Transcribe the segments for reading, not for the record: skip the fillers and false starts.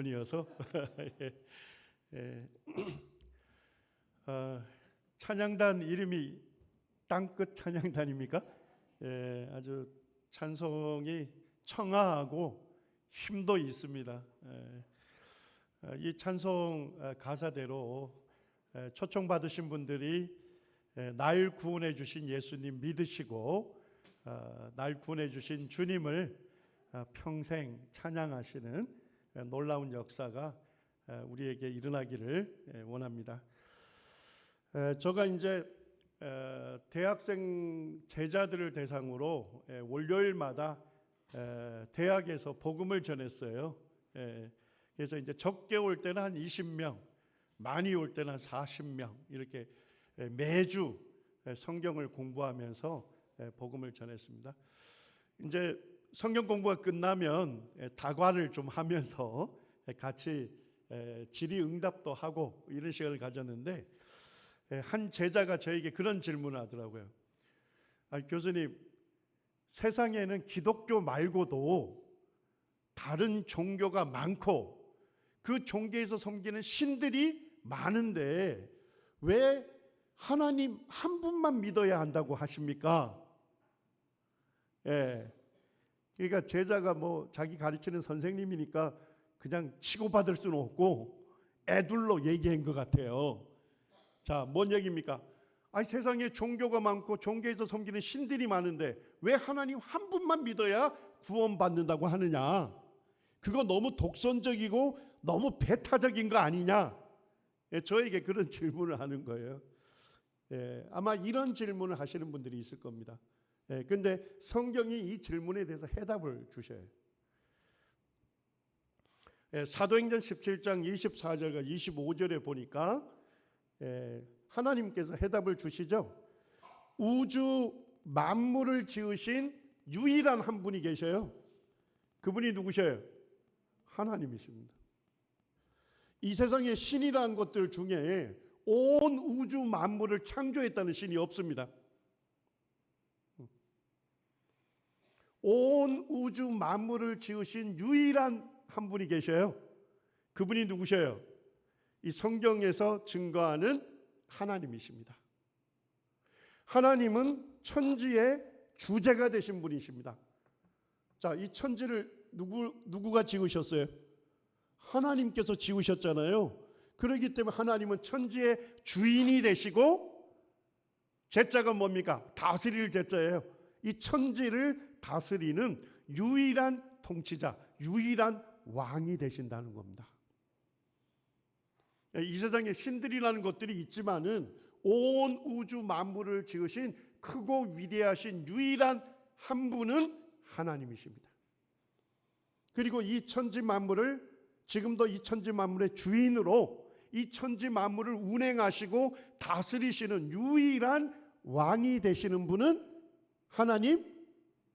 질문이어서 예. 찬양단 이름이 땅끝 찬양단입니까? 예, 아주 찬송이 청아하고 힘도 있습니다. 이 찬송 가사대로 초청받으신 분들이 날 구원해 주신 예수님 믿으시고 날 구원해 주신 주님을 평생 찬양하시는 놀라운 역사가 우리에게 일어나기를 원합니다. 제가 이제 대학생 제자들을 대상으로 월요일마다 대학에서 복음을 전했어요. 그래서 이제 적게 올 때는 한 20명, 많이 올 때는 한 40명 이렇게 매주 성경을 공부하면서 복음을 전했습니다. 이제 성경 공부가 끝나면 다과를 좀 하면서 같이 질의응답도 하고 이런 시간을 가졌는데 한 제자가 저에게 그런 질문을 하더라고요. 교수님, 세상에는 기독교 말고도 다른 종교가 많고 그 종교에서 섬기는 신들이 많은데 왜 하나님 한 분만 믿어야 한다고 하십니까? 그러니까 제자가 뭐 자기 가르치는 선생님이니까 그냥 치고받을 수는 없고 애둘러 얘기한 것 같아요. 자, 뭔 얘기입니까? 세상에 종교가 많고 종교에서 섬기는 신들이 많은데 왜 하나님 한 분만 믿어야 구원받는다고 하느냐? 그거 너무 독선적이고 너무 배타적인 거 아니냐? 저에게 그런 질문을 하는 거예요. 아마 이런 질문을 하시는 분들이 있을 겁니다. 근데 성경이 이 질문에 대해서 해답을 주셔요. 사도행전 17장 24절과 25절에 보니까 하나님께서 해답을 주시죠. 우주 만물을 지으신 유일한 한 분이 계셔요. 그분이 누구셔요? 하나님이십니다. 이 세상에 신이라는 것들 중에 온 우주 만물을 창조했다는 신이 없습니다. 온 우주 만물을 지으신 유일한 한 분이 계셔요. 그분이 누구셔요? 이 성경에서 증거하는 하나님이십니다. 하나님은 천지의 주제가 되신 분이십니다. 자, 이 천지를 누구가 지으셨어요? 하나님께서 지으셨잖아요. 그렇기 때문에 하나님은 천지의 주인이 되시고 제자가 뭡니까? 다스릴 제자예요. 이 천지를 다스리는 유일한 통치자, 유일한 왕이 되신다는 겁니다. 이 세상에 신들이라는 것들이 있지만은 온 우주 만물을 지으신 크고 위대하신 유일한 한 분은 하나님이십니다. 그리고 이 천지 만물을 지금도 이 천지 만물의 주인으로 이 천지 만물을 운행하시고 다스리시는 유일한 왕이 되시는 분은 하나님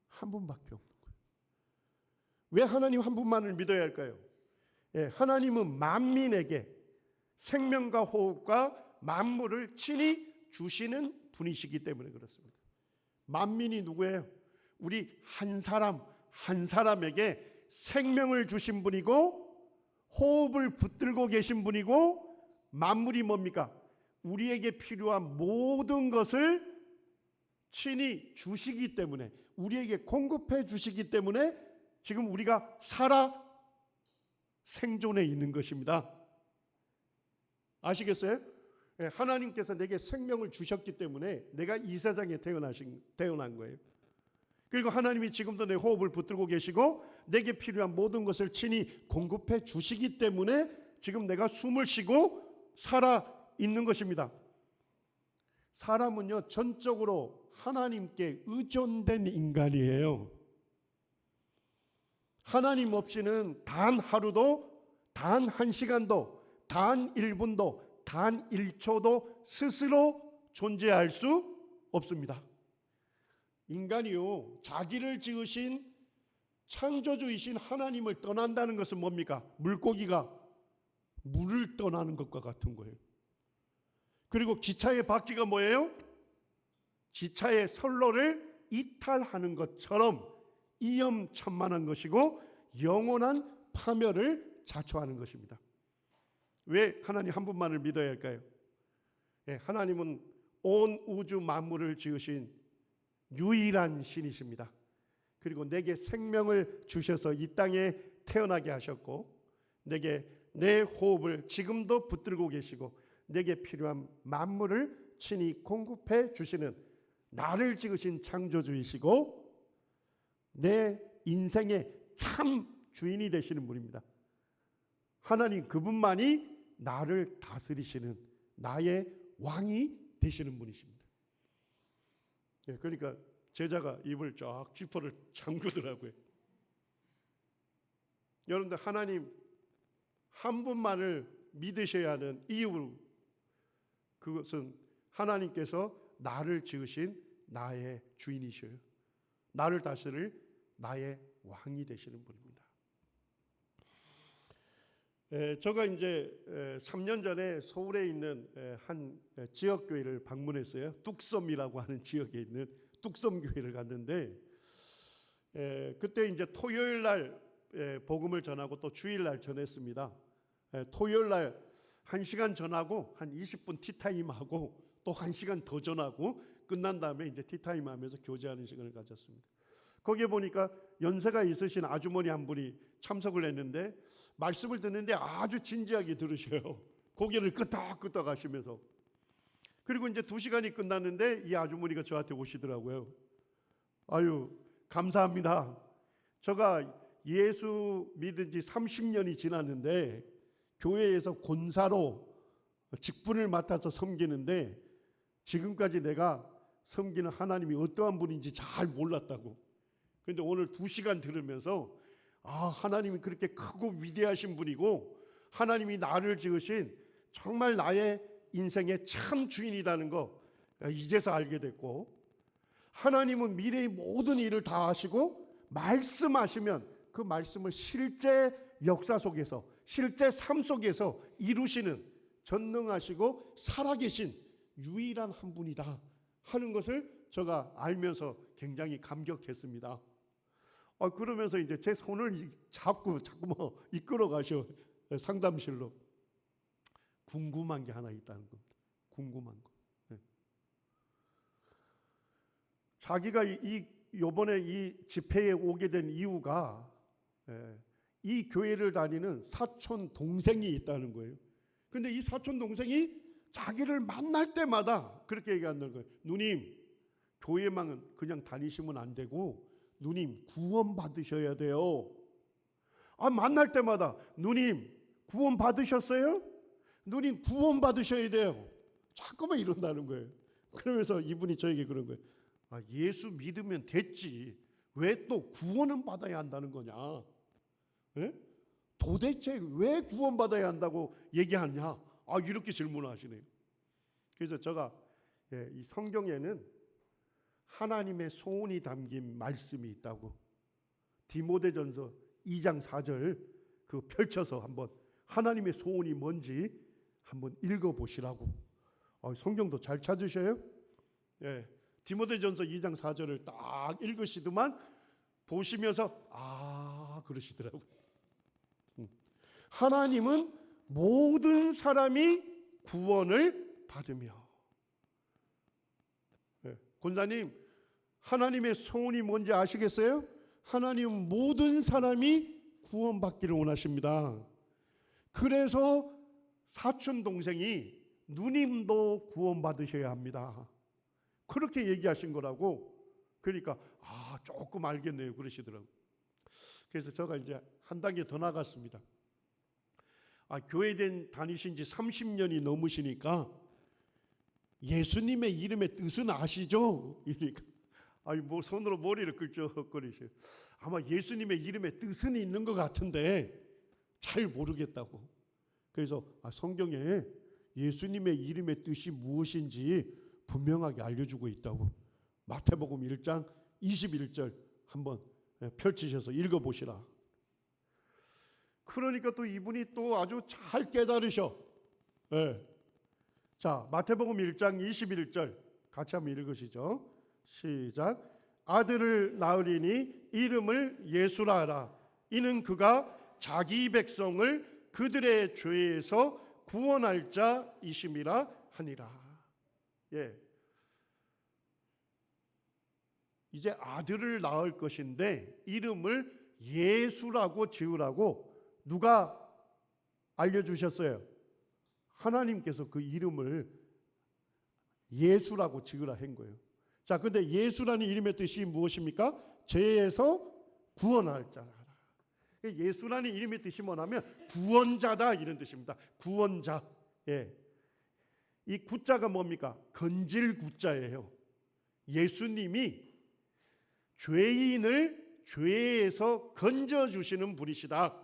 한 분밖에 없는 거예요. 왜 하나님 한 분만을 믿어야 할까요? 하나님은 만민에게 생명과 호흡과 만물을 친히 주시는 분이시기 때문에 그렇습니다. 만민이 누구예요? 우리 한 사람 한 사람에게 생명을 주신 분이고 호흡을 붙들고 계신 분이고 만물이 뭡니까? 우리에게 필요한 모든 것을 친히 주시기 때문에 우리에게 공급해 주시기 때문에 지금 우리가 살아 생존해 있는 것입니다. 아시겠어요? 하나님께서 내게 생명을 주셨기 때문에 내가 이 세상에 태어난 거예요. 그리고 하나님이 지금도 내 호흡을 붙들고 계시고 내게 필요한 모든 것을 친히 공급해 주시기 때문에 지금 내가 숨을 쉬고 살아 있는 것입니다. 사람은요 전적으로 하나님께 의존된 인간이에요. 하나님 없이는 단 하루도 단 한 시간도 단 1분도 단 1초도 스스로 존재할 수 없습니다. 인간이요 자기를 지으신 창조주이신 하나님을 떠난다는 것은 뭡니까? 물고기가 물을 떠나는 것과 같은 거예요. 그리고 기차의 바퀴가 뭐예요? 기차의 선로를 이탈하는 것처럼 위험천만한 것이고 영원한 파멸을 자초하는 것입니다. 왜 하나님 한 분만을 믿어야 할까요? 하나님은 온 우주 만물을 지으신 유일한 신이십니다. 그리고 내게 생명을 주셔서 이 땅에 태어나게 하셨고, 내게 내 호흡을 지금도 붙들고 계시고, 내게 필요한 만물을 친히 공급해 주시는 나를 지으신 창조주이시고, 내 인생의 참 주인이 되시는 분입니다. 하나님 그분만이 나를 다스리시는 나의 왕이 되시는 분이십니다. 그러니까 제자가 입을 쫙 지퍼를 잠그더라고요. 여러분들, 하나님 한 분만을 믿으셔야 하는 이유, 그것은 하나님께서 나를 지으신 나의 주인이셔요. 나를 다스릴 나의 왕이 되시는 분입니다. 제가 이제 3년 전에 서울에 있는 한 지역교회를 방문했어요. 뚝섬이라고 하는 지역에 있는 뚝섬교회를 갔는데, 그때 이제 토요일 날 복음을 전하고 또 주일 날 전했습니다. 토요일 날 1시간 전하고 한 20분 티타임하고 또 1시간 더 전하고 끝난 다음에 이제 티타임 하면서 교제하는 시간을 가졌습니다. 거기에 보니까 연세가 있으신 아주머니 한 분이 참석을 했는데, 말씀을 듣는데 아주 진지하게 들으셔요. 고개를 끄덕끄덕 하시면서. 그리고 이제 2시간이 끝났는데 이 아주머니가 저한테 오시더라고요. 아유, 감사합니다. 제가 예수 믿은 지 30년이 지났는데 교회에서 권사로 직분을 맡아서 섬기는데, 지금까지 내가 섬기는 하나님이 어떠한 분인지 잘 몰랐다고. 그런데 오늘 2시간 들으면서 하나님이 그렇게 크고 위대하신 분이고, 하나님이 나를 지으신 정말 나의 인생의 참 주인이라는 거 이제서 알게 됐고, 하나님은 미래의 모든 일을 다 아시고 말씀하시면 그 말씀을 실제 역사 속에서, 실제 삶 속에서 이루시는 전능하시고 살아계신 유일한 한 분이다 하는 것을 제가 알면서 굉장히 감격했습니다. 그러면서 이제 제 손을 자꾸 뭐 이끌어 가셔 상담실로. 궁금한 게 하나 있다는 겁니다. 궁금한 거. 자기가 요번에 이 집회에 오게 된 이유가 이 교회를 다니는 사촌 동생이 있다는 거예요. 근데 이 사촌 동생이 자기를 만날 때마다 그렇게 얘기하는 거예요. 누님, 교회만 그냥 다니시면 안 되고 누님 구원 받으셔야 돼요. 만날 때마다 누님 구원 받으셨어요? 누님 구원 받으셔야 돼요. 자꾸만 이런다는 거예요. 그러면서 이분이 저에게 그런 거예요. 예수 믿으면 됐지, 왜 또 구원은 받아야 한다는 거냐? 도대체 왜 구원 받아야 한다고 얘기하냐? 이렇게 질문을 하시네요. 그래서 제가 이 성경에는 하나님의 소원이 담긴 말씀이 있다고, 디모데전서 2장 4절 그 펼쳐서 한번 하나님의 소원이 뭔지 한번 읽어보시라고. 성경도 잘 찾으셔요? 디모데전서 2장 4절을 딱 읽으시더만 보시면서 그러시더라고요. 하나님은 모든 사람이 구원을 받으며. 권사님, 하나님의 소원이 뭔지 아시겠어요? 하나님은 모든 사람이 구원받기를 원하십니다. 그래서 사촌 동생이 누님도 구원받으셔야 합니다. 그렇게 얘기하신 거라고. 그러니까 조금 알겠네요 그러시더라고요. 그래서 제가 이제 한 단계 더 나갔습니다. 교회 다니신 지 30년이 넘으시니까 예수님의 이름의 뜻은 아시죠? 그러니까 뭐 손으로 머리를 끌적거리셔요. 아마 예수님의 이름의 뜻은 있는 것 같은데 잘 모르겠다고. 그래서 성경에 예수님의 이름의 뜻이 무엇인지 분명하게 알려주고 있다고. 마태복음 1장 21절 한번 펼치셔서 읽어보시라. 그러니까 또 이분이 또 아주 잘 깨달으셔. 자, 마태복음 1장 21절 같이 한번 읽으시죠. 시작. 아들을 낳으리니 이름을 예수라 하라. 이는 그가 자기 백성을 그들의 죄에서 구원할 자이심이라 하니라. 예. 이제 아들을 낳을 것인데 이름을 예수라고 지으라고 누가 알려주셨어요? 하나님께서 그 이름을 예수라고 지으라 한 거예요. 자, 근데 예수라는 이름의 뜻이 무엇입니까? 죄에서 구원할 자라. 예수라는 이름의 뜻이 뭐냐면 구원자다 이런 뜻입니다. 구원자. 예. 이 구자가 뭡니까? 건질 구자예요. 예수님이 죄인을 죄에서 건져주시는 분이시다.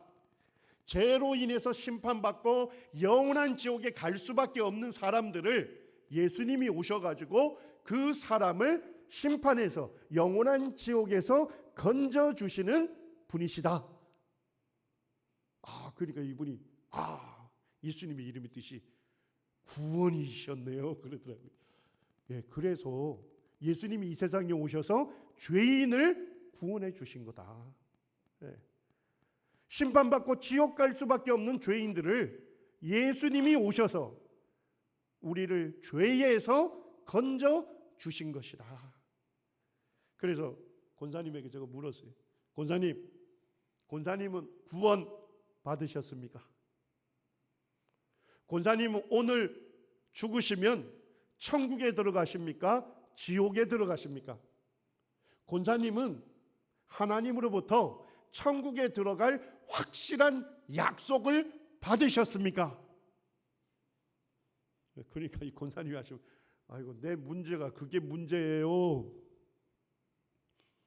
죄로 인해서 심판받고 영원한 지옥에 갈 수밖에 없는 사람들을 예수님이 오셔가지고 그 사람을 심판해서 영원한 지옥에서 건져주시는 분이시다. 그러니까 이분이 예수님의 이름의 뜻이 구원이셨네요. 그러더라고요. 예, 그래서 예수님이 이 세상에 오셔서 죄인을 구원해 주신 거다. 예. 심판받고 지옥 갈 수밖에 없는 죄인들을 예수님이 오셔서 우리를 죄에서 건져 주신 것이다. 그래서 권사님에게 제가 물었어요. 권사님은 구원 받으셨습니까? 권사님은 오늘 죽으시면 천국에 들어가십니까? 지옥에 들어가십니까? 권사님은 하나님으로부터 천국에 들어갈 확실한 약속을 받으셨습니까? 그러니까 이 권사님이 하시면 아이고 내 문제가 그게 문제예요.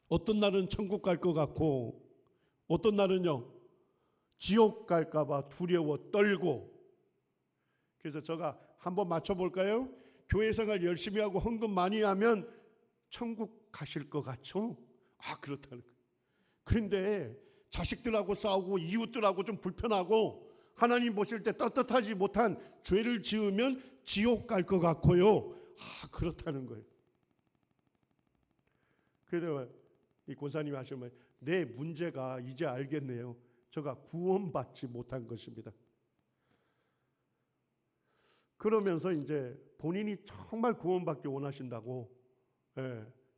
어떤 날은 천국 갈 것 같고 어떤 날은요 지옥 갈까 봐 두려워 떨고. 그래서 제가 한번 맞춰볼까요? 교회 생활 열심히 하고 헌금 많이 하면 천국 가실 것 같죠? 그렇다는 거예요. 그런데 자식들하고 싸우고 이웃들하고 좀 불편하고 하나님 보실 때 떳떳하지 못한 죄를 지으면 지옥 갈 것 같고요. 그렇다는 거예요. 그래서 이 권사님이 하시면 내 문제가 이제 알겠네요. 제가 구원받지 못한 것입니다. 그러면서 이제 본인이 정말 구원받기 원하신다고.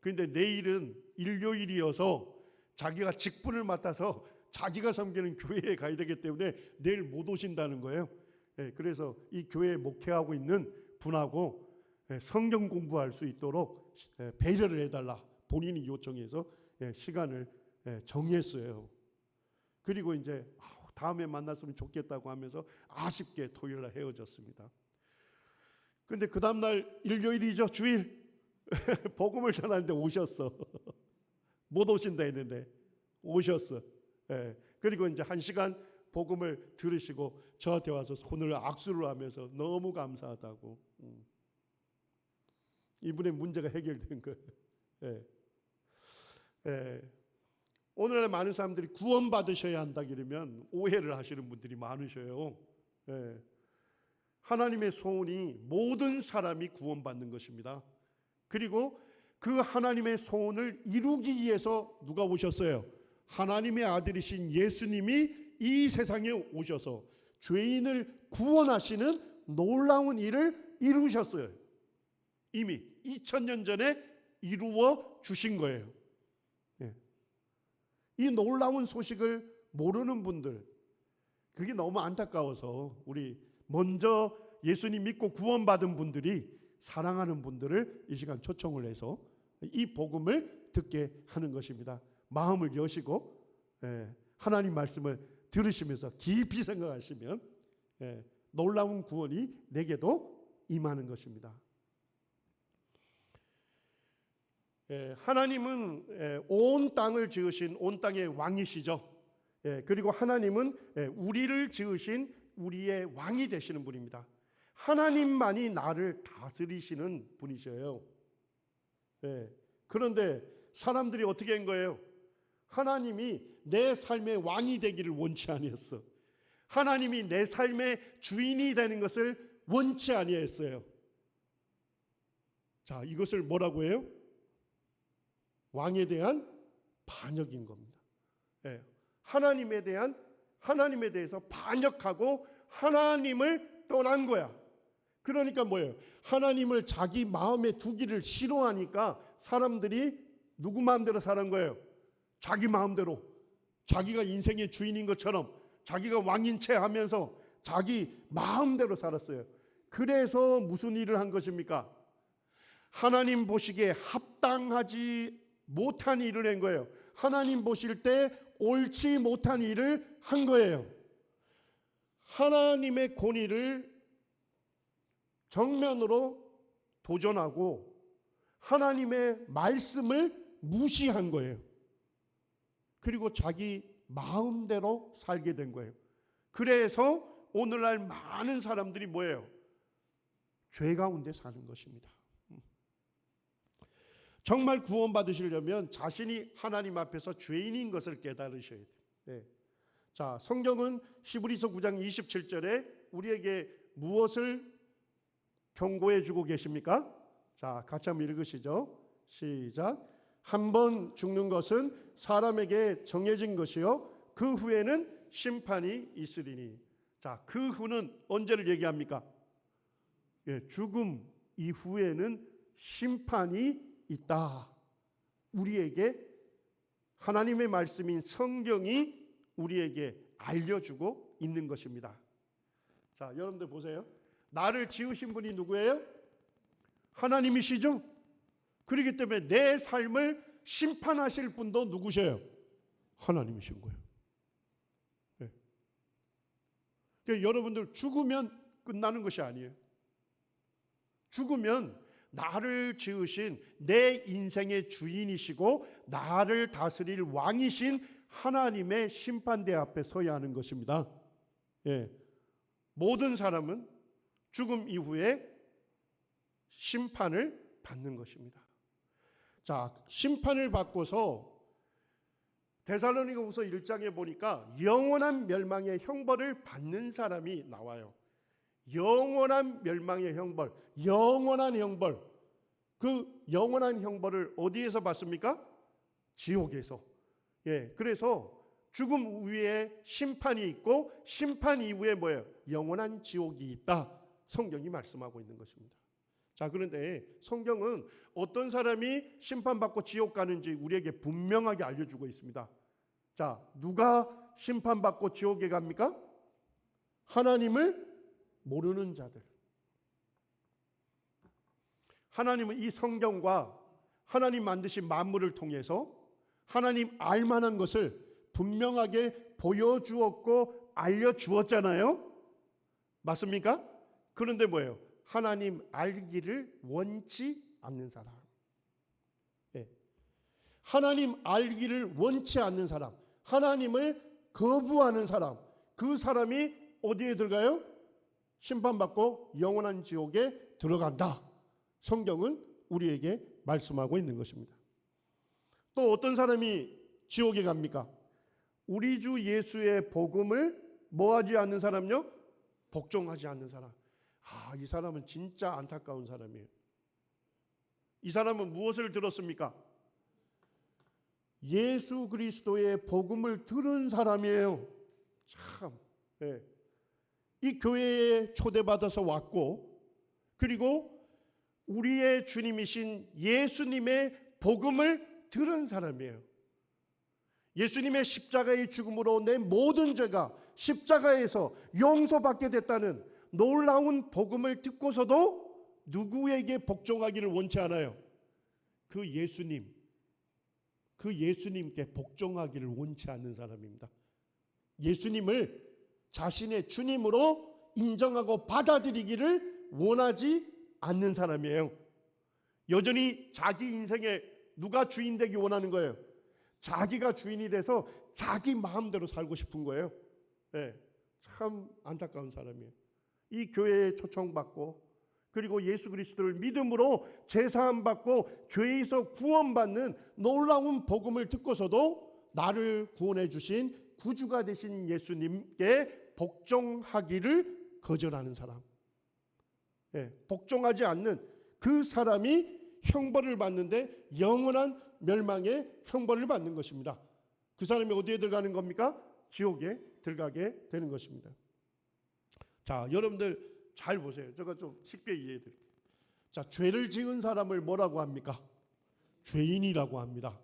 그런데 내일은 일요일이어서 자기가 직분을 맡아서 자기가 섬기는 교회에 가야 되기 때문에 내일 못 오신다는 거예요. 그래서 이 교회에 목회하고 있는 분하고 성경 공부할 수 있도록 배려를 해달라 본인이 요청해서 시간을 정했어요. 그리고 이제 다음에 만났으면 좋겠다고 하면서 아쉽게 토요일날 헤어졌습니다. 근데 그 다음날 일요일이죠. 주일 복음을 전하는데 오셨어. 못 오신다 했는데 오셨어. 그리고 이제 1시간 복음을 들으시고 저한테 와서 손을 악수를 하면서 너무 감사하다고. 이분의 문제가 해결된 거예요. 오늘날 많은 사람들이 구원받으셔야 한다 그러면 오해를 하시는 분들이 많으셔요. 하나님의 소원이 모든 사람이 구원받는 것입니다. 그리고 그 하나님의 소원을 이루기 위해서 누가 오셨어요? 하나님의 아들이신 예수님이 이 세상에 오셔서 죄인을 구원하시는 놀라운 일을 이루셨어요. 이미 2000년 전에 이루어 주신 거예요. 이 놀라운 소식을 모르는 분들, 그게 너무 안타까워서 우리 먼저 예수님 믿고 구원받은 분들이 사랑하는 분들을 이 시간 초청을 해서 이 복음을 듣게 하는 것입니다. 마음을 여시고 하나님 말씀을 들으시면서 깊이 생각하시면 놀라운 구원이 내게도 임하는 것입니다. 하나님은 온 땅을 지으신 온 땅의 왕이시죠. 그리고 하나님은 우리를 지으신 우리의 왕이 되시는 분입니다. 하나님만이 나를 다스리시는 분이셔요. 그런데 사람들이 어떻게 한 거예요? 하나님이 내 삶의 왕이 되기를 원치 아니했어. 하나님이 내 삶의 주인이 되는 것을 원치 아니했어요. 자, 이것을 뭐라고 해요? 왕에 대한 반역인 겁니다. 하나님에 대한 하나님에 대해서 반역하고 하나님을 떠난 거야. 그러니까 뭐예요? 하나님을 자기 마음에 두기를 싫어하니까 사람들이 누구 마음대로 사는 거예요? 자기 마음대로. 자기가 인생의 주인인 것처럼 자기가 왕인 채 하면서 자기 마음대로 살았어요. 그래서 무슨 일을 한 것입니까? 하나님 보시기에 합당하지 못한 일을 한 거예요. 하나님 보실 때 옳지 못한 일을 한 거예요. 하나님의 권위를 정면으로 도전하고 하나님의 말씀을 무시한 거예요. 그리고 자기 마음대로 살게 된 거예요. 그래서 오늘날 많은 사람들이 뭐예요? 죄 가운데 사는 것입니다. 정말 구원받으시려면 자신이 하나님 앞에서 죄인인 것을 깨달으셔야 돼요. 네. 자, 성경은 히브리서 9장 27절에 우리에게 무엇을 경고해 주고 계십니까? 자, 같이 한번 읽으시죠. 시작. 한 번 죽는 것은 사람에게 정해진 것이요 그 후에는 심판이 있으리니. 자, 그 후는 언제를 얘기합니까? 예, 죽음 이후에는 심판이 있다. 우리에게 하나님의 말씀인 성경이 우리에게 알려주고 있는 것입니다. 자, 여러분들 보세요. 나를 지으신 분이 누구예요? 하나님이시죠? 그렇기 때문에 내 삶을 심판하실 분도 누구셔요? 하나님이신 거예요. 네. 그러니까 여러분들 죽으면 끝나는 것이 아니에요. 죽으면 나를 지으신 내 인생의 주인이시고 나를 다스릴 왕이신 하나님의 심판대 앞에 서야 하는 것입니다. 예. 모든 사람은 죽음 이후에 심판을 받는 것입니다. 자, 심판을 받고서 데살로니가후서 1장에 보니까 영원한 멸망의 형벌을 받는 사람이 나와요. 영원한 멸망의 형벌, 영원한 형벌. 그 영원한 형벌을 어디에서 받습니까? 지옥에서. 예, 그래서 죽음 후에 심판이 있고 심판 이후에 뭐예요? 영원한 지옥이 있다. 성경이 말씀하고 있는 것입니다. 자, 그런데 성경은 어떤 사람이 심판받고 지옥 가는지 우리에게 분명하게 알려주고 있습니다. 자, 누가 심판받고 지옥에 갑니까? 하나님을 모르는 자들. 하나님은 이 성경과 하나님 만드신 만물을 통해서 하나님 알만한 것을 분명하게 보여주었고 알려주었잖아요. 맞습니까? 그런데 뭐예요? 하나님 알기를 원치 않는 사람. 네. 하나님 알기를 원치 않는 사람, 하나님을 거부하는 사람, 그 사람이 어디에 들어가요? 심판받고 영원한 지옥에 들어간다. 성경은 우리에게 말씀하고 있는 것입니다. 또 어떤 사람이 지옥에 갑니까? 우리 주 예수의 복음을 뭐하지 않는 사람요? 복종하지 않는 사람. 아, 이 사람은 진짜 안타까운 사람이에요. 이 사람은 무엇을 들었습니까? 예수 그리스도의 복음을 들은 사람이에요. 참. 네. 이 교회에 초대받아서 왔고, 그리고 우리의 주님이신 예수님의 복음을 들은 사람이에요. 예수님의 십자가의 죽음으로 내 모든 죄가 십자가에서 용서받게 됐다는 놀라운 복음을 듣고서도 누구에게 복종하기를 원치 않아요? 그 예수님께 복종하기를 원치 않는 사람입니다. 예수님을 자신의 주님으로 인정하고 받아들이기를 원하지 않는 사람이에요. 여전히 자기 인생에 누가 주인 되기 원하는 거예요? 자기가 주인이 돼서 자기 마음대로 살고 싶은 거예요. 네, 참 안타까운 사람이에요. 이 교회에 초청받고 그리고 예수 그리스도를 믿음으로 제사함 받고 죄에서 구원받는 놀라운 복음을 듣고서도 나를 구원해 주신 구주가 되신 예수님께 복종하기를 거절하는 사람. 네, 복종하지 않는 그 사람이 형벌을 받는데 영원한 멸망의 형벌을 받는 것입니다. 그 사람이 어디에 들어가는 겁니까? 지옥에 들어가게 되는 것입니다. 자, 여러분들 잘 보세요. 제가 좀 쉽게 이해해 드릴게요. 자, 죄를 지은 사람을 뭐라고 합니까? 죄인이라고 합니다.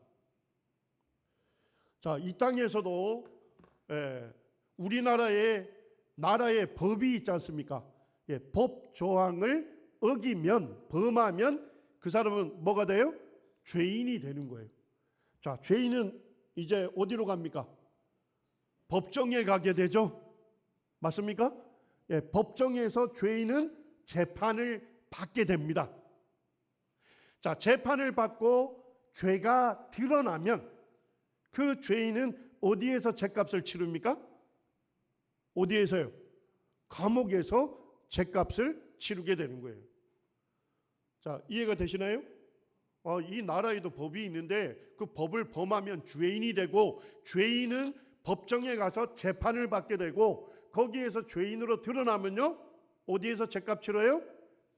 자, 이 땅에서도 우리나라의 법이 있지 않습니까? 법 조항을 어기면, 범하면 그 사람은 뭐가 돼요? 죄인이 되는 거예요. 자, 죄인은 이제 어디로 갑니까? 법정에 가게 되죠. 맞습니까? 법정에서 죄인은 재판을 받게 됩니다. 자, 재판을 받고 죄가 드러나면 그 죄인은 어디에서 죄값을 치릅니까? 어디에서요? 감옥에서 죄값을 치르게 되는 거예요. 자, 이해가 되시나요? 이 나라에도 법이 있는데 그 법을 범하면 죄인이 되고, 죄인은 법정에 가서 재판을 받게 되고, 거기에서 죄인으로 드러나면요, 어디에서 죄값 치러요?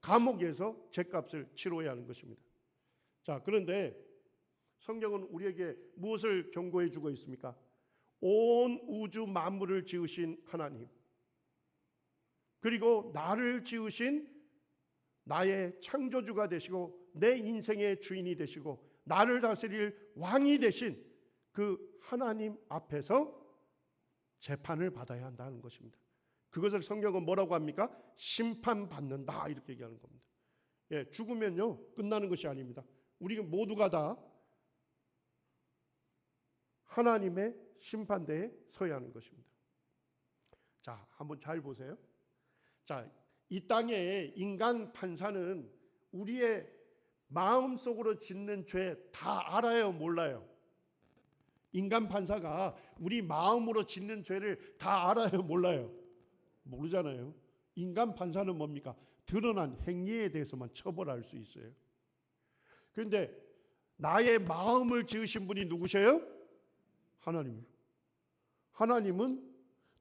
감옥에서 죄값을 치러야 하는 것입니다. 자, 그런데 성경은 우리에게 무엇을 경고해 주고 있습니까? 온 우주 만물을 지으신 하나님, 그리고 나를 지으신 나의 창조주가 되시고 내 인생의 주인이 되시고 나를 다스릴 왕이 되신 그 하나님 앞에서 재판을 받아야 한다는 것입니다. 그것을 성경은 뭐라고 합니까? 심판받는다, 이렇게 얘기하는 겁니다. 죽으면요 끝나는 것이 아닙니다. 우리 모두가 다 하나님의 심판대에 서야 하는 것입니다. 자, 한번 잘 보세요. 자, 이 땅에 인간 판사는 우리의 마음속으로 짓는 죄 다 알아요, 몰라요? 인간 판사가 우리 마음으로 짓는 죄를 다 알아요, 몰라요? 모르잖아요. 인간 판사는 뭡니까? 드러난 행위에 대해서만 처벌할 수 있어요. 그런데 나의 마음을 지으신 분이 누구세요? 하나님이요. 하나님은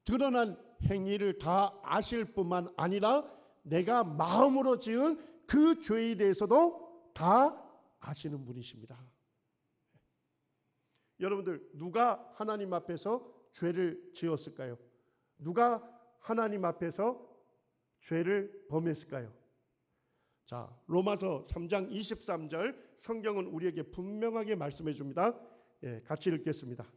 드러난 행위를 다 아실 뿐만 아니라 내가 마음으로 지은 그 죄에 대해서도 다 아시는 분이십니다. 여러분들, 누가 하나님 앞에서 죄를 지었을까요? 누가 하나님 앞에서 죄를 범했을까요? 자, 로마서 3장 23절 성경은 우리에게 분명하게 말씀해 줍니다. 같이 읽겠습니다.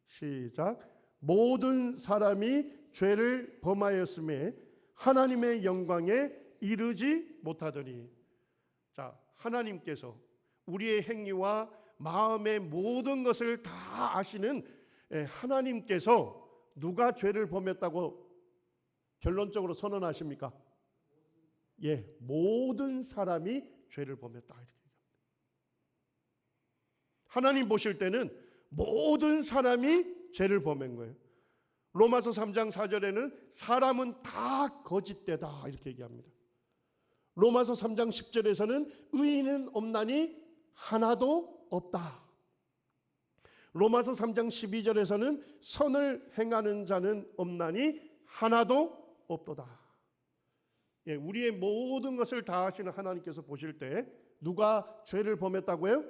시작. 모든 사람이 죄를 범하였음에 하나님의 영광에 이르지 못하더니. 자, 하나님께서 우리의 행위와 마음의 모든 것을 다 아시는 하나님께서 누가 죄를 범했다고 결론적으로 선언하십니까? 모든 사람이 죄를 범했다, 이렇게 얘기합니다. 하나님 보실 때는 모든 사람이 죄를 범한 거예요. 로마서 3장 4절에는 사람은 다 거짓되다, 이렇게 얘기합니다. 로마서 3장 10절에서는 의인은 없나니 하나도 없다. 로마서 3장 12절에서는 선을 행하는 자는 없나니 하나도 없도다. 우리의 모든 것을 다 하시는 하나님께서 보실 때 누가 죄를 범했다고요?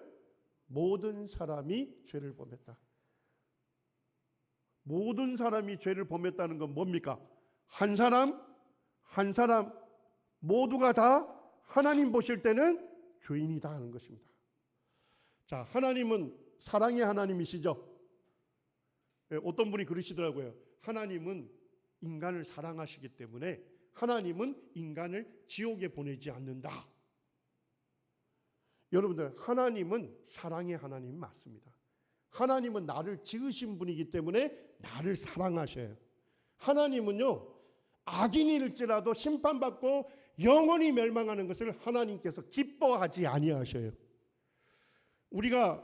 모든 사람이 죄를 범했다. 모든 사람이 죄를 범했다는 건 뭡니까? 한 사람 모두가 다 하나님 보실 때는 죄인이다 하는 것입니다. 자, 하나님은 사랑의 하나님이시죠. 어떤 분이 그러시더라고요. 하나님은 인간을 사랑하시기 때문에 하나님은 인간을 지옥에 보내지 않는다. 여러분들, 하나님은 사랑의 하나님 맞습니다. 하나님은 나를 지으신 분이기 때문에 나를 사랑하셔요. 하나님은요, 악인일지라도 심판받고 영원히 멸망하는 것을 하나님께서 기뻐하지 아니하셔요. 우리가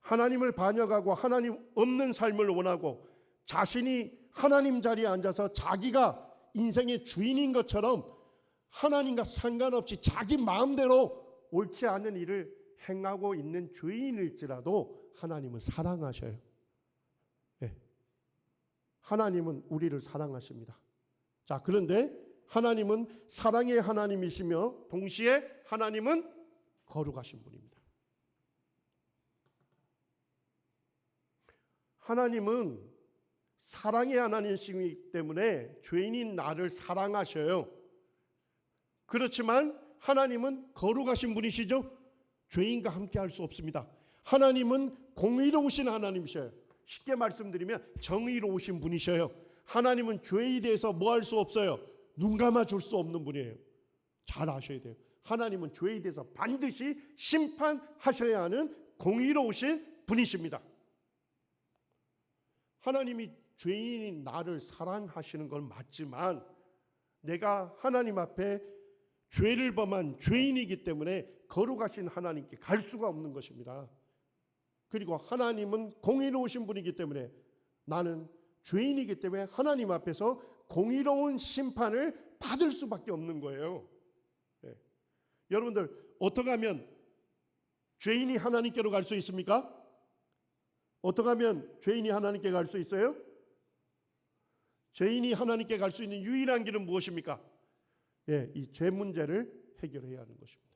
하나님을 반역하고 하나님 없는 삶을 원하고 자신이 하나님 자리에 앉아서 자기가 인생의 주인인 것처럼 하나님과 상관없이 자기 마음대로 옳지 않은 일을 행하고 있는 죄인일지라도 하나님은 사랑하셔요. 하나님은 우리를 사랑하십니다. 자, 그런데 하나님은 사랑의 하나님이시며 동시에 하나님은 거룩하신 분입니다. 하나님은 사랑의 하나님이시기 때문에 죄인인 나를 사랑하셔요. 그렇지만 하나님은 거룩하신 분이시죠. 죄인과 함께 할 수 없습니다. 하나님은 공의로우신 하나님이셔요. 쉽게 말씀드리면 정의로우신 분이셔요. 하나님은 죄에 대해서 뭐 할 수 없어요. 눈 감아 줄 수 없는 분이에요. 잘 아셔야 돼요. 하나님은 죄에 대해서 반드시 심판하셔야 하는 공의로우신 분이십니다. 하나님이 죄인인 나를 사랑하시는 건 맞지만 내가 하나님 앞에 죄를 범한 죄인이기 때문에 거룩하신 하나님께 갈 수가 없는 것입니다. 그리고 하나님은 공의로우신 분이기 때문에 나는 죄인이기 때문에 하나님 앞에서 공의로운 심판을 받을 수밖에 없는 거예요. 네. 여러분들 어떻게 하면 죄인이 하나님께로 갈 수 있습니까? 어떻게 하면 죄인이 하나님께 갈 수 있어요? 죄인이 하나님께 갈 수 있는 유일한 길은 무엇입니까? 예, 이 죄 문제를 해결해야 하는 것입니다.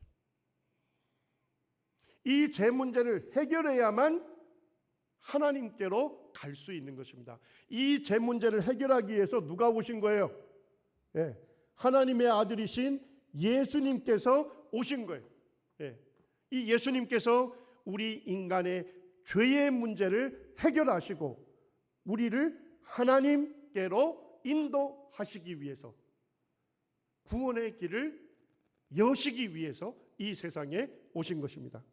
이 죄 문제를 해결해야만 하나님께로 갈 수 있는 것입니다. 이 죄 문제를 해결하기 위해서 누가 오신 거예요? 예, 하나님의 아들이신 예수님께서 오신 거예요. 예, 이 예수님께서 우리 인간의 죄의 문제를 해결하시고 우리를 하나님께로 인도하시기 위해서 구원의 길을 여시기 위해서 이 세상에 오신 것입니다.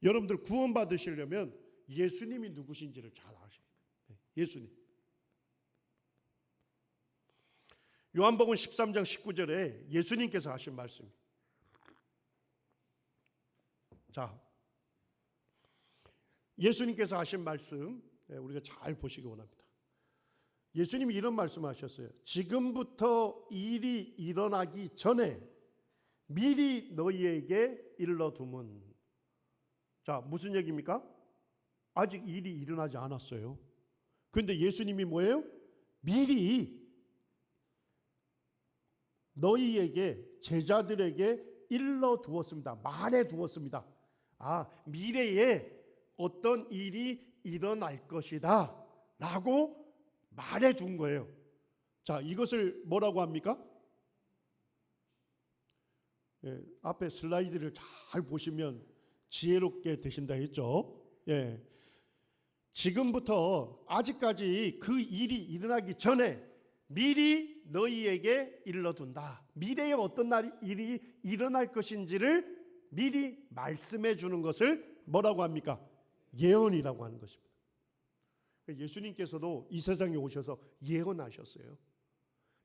여러분들 구원 받으시려면 예수님이 누구신지를 잘 아셔야 돼요. 예수님. 요한복음 13장 19절에 예수님께서 하신 말씀. 자, 예수님께서 하신 말씀 우리가 잘 보시기 원합니다. 예수님이 이런 말씀하셨어요. 지금부터 일이 일어나기 전에 미리 너희에게 일러두면. 자, 무슨 얘기입니까? 아직 일이 일어나지 않았어요. 그런데 예수님이 뭐예요? 미리 너희에게 제자들에게 일러두었습니다. 말해두었습니다. 아, 미래에 어떤 일이 일어날 것이다 라고 말해둔 거예요. 자, 이것을 뭐라고 합니까? 예, 앞에 슬라이드를 잘 보시면 지혜롭게 되신다 했죠. 예, 지금부터 아직까지 그 일이 일어나기 전에 미리 너희에게 일러둔다. 미래에 어떤 일이 일어날 것인지를 미리 말씀해 주는 것을 뭐라고 합니까? 예언이라고 하는 것입니다. 예수님께서도 이 세상에 오셔서 예언하셨어요.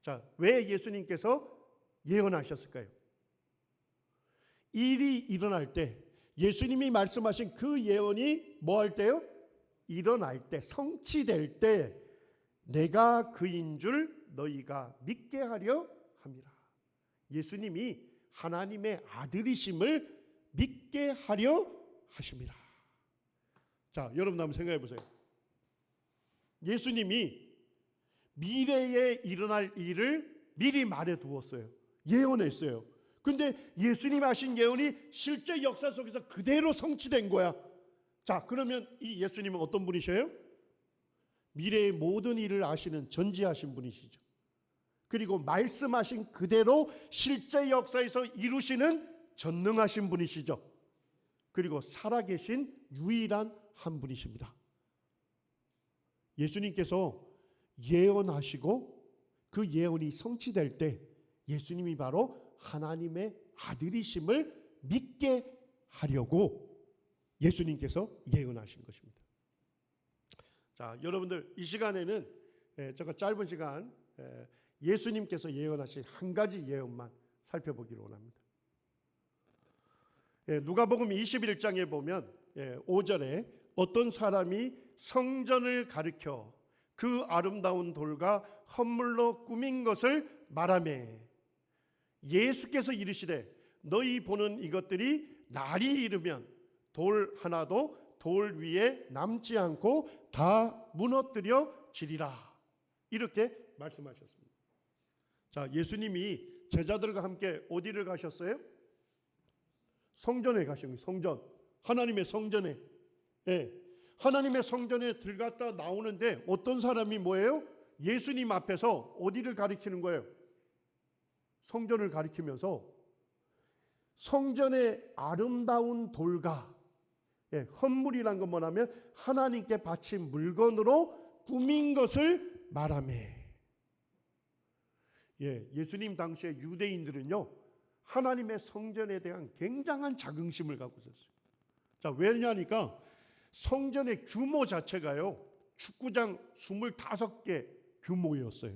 자, 왜 예수님께서 예언하셨을까요? 일이 일어날 때 예수님이 말씀하신 그 예언이 뭐 할 때요? 일어날 때, 성취될 때 내가 그인 줄 너희가 믿게 하려 함이라. 예수님이 하나님의 아들이심을 믿게 하려 하심이라. 자, 여러분 한번 생각해 보세요. 예수님이 미래에 일어날 일을 미리 말해 두었어요. 예언했어요. 근데 예수님이 하신 예언이 실제 역사 속에서 그대로 성취된 거야. 자, 그러면 이 예수님은 어떤 분이셔요? 미래의 모든 일을 아시는 전지하신 분이시죠. 그리고 말씀하신 그대로 실제 역사에서 이루시는 전능하신 분이시죠. 그리고 살아계신 유일한 한 분이십니다. 예수님께서 예언하시고 그 예언이 성취될 때 예수님이 바로 하나님의 아들이심을 믿게 하려고 예수님께서 예언하신 것입니다. 자, 여러분들 이 시간에는 제가 짧은 시간 예수님께서 예언하신 한 가지 예언만 살펴보기를 원합니다. 누가복음 21장에 보면 5절에 어떤 사람이 성전을 가리켜 그 아름다운 돌과 헌물로 꾸민 것을 말하매 예수께서 이르시되 너희 보는 이것들이 날이 이르면 돌 하나도 돌 위에 남지 않고 다 무너뜨려 지리라. 이렇게 말씀하셨습니다. 자, 예수님이 제자들과 함께 어디를 가셨어요? 성전에 가신 거예요. 성전. 하나님의 성전에. 예. 하나님의 성전에 들어갔다 나오는데 어떤 사람이 뭐예요? 예수님 앞에서 어디를 가리키는 거예요? 성전을 가리키면서 성전의 아름다운 돌과 헌물이란 건 뭐냐면 하나님께 바친 물건으로 꾸민 것을 말하매. 예수님 당시에 유대인들은요 하나님의 성전에 대한 굉장한 자긍심을 갖고 있었어요. 자, 왜냐니까 성전의 규모 자체가요 축구장 25개 규모였어요.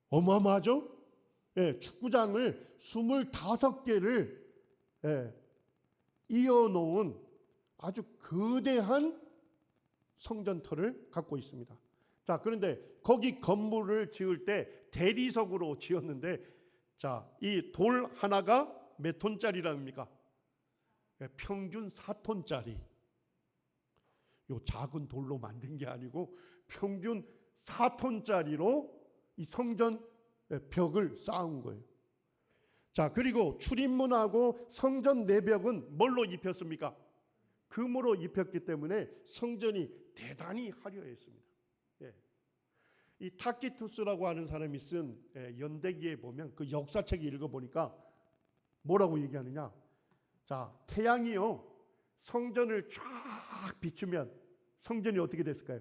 어마어마하죠? 축구장을 25개를 이어놓은 아주 거대한 성전터를 갖고 있습니다. 자, 그런데 거기 건물을 지을 때 대리석으로 지었는데, 자, 이 돌 하나가 몇 톤짜리랍니까? 평균 4톤짜리. 요 작은 돌로 만든 게 아니고 평균 4톤짜리로 이 성전 벽을 쌓은 거예요. 자, 그리고 출입문하고 성전 내벽은 뭘로 입혔습니까? 금으로 입혔기 때문에 성전이 대단히 화려했습니다. 이 타키투스라고 하는 사람이 쓴 연대기에 보면 그 역사책 읽어보니까 뭐라고 얘기하느냐? 자, 태양이요 성전을 쫙 비추면 성전이 어떻게 됐을까요?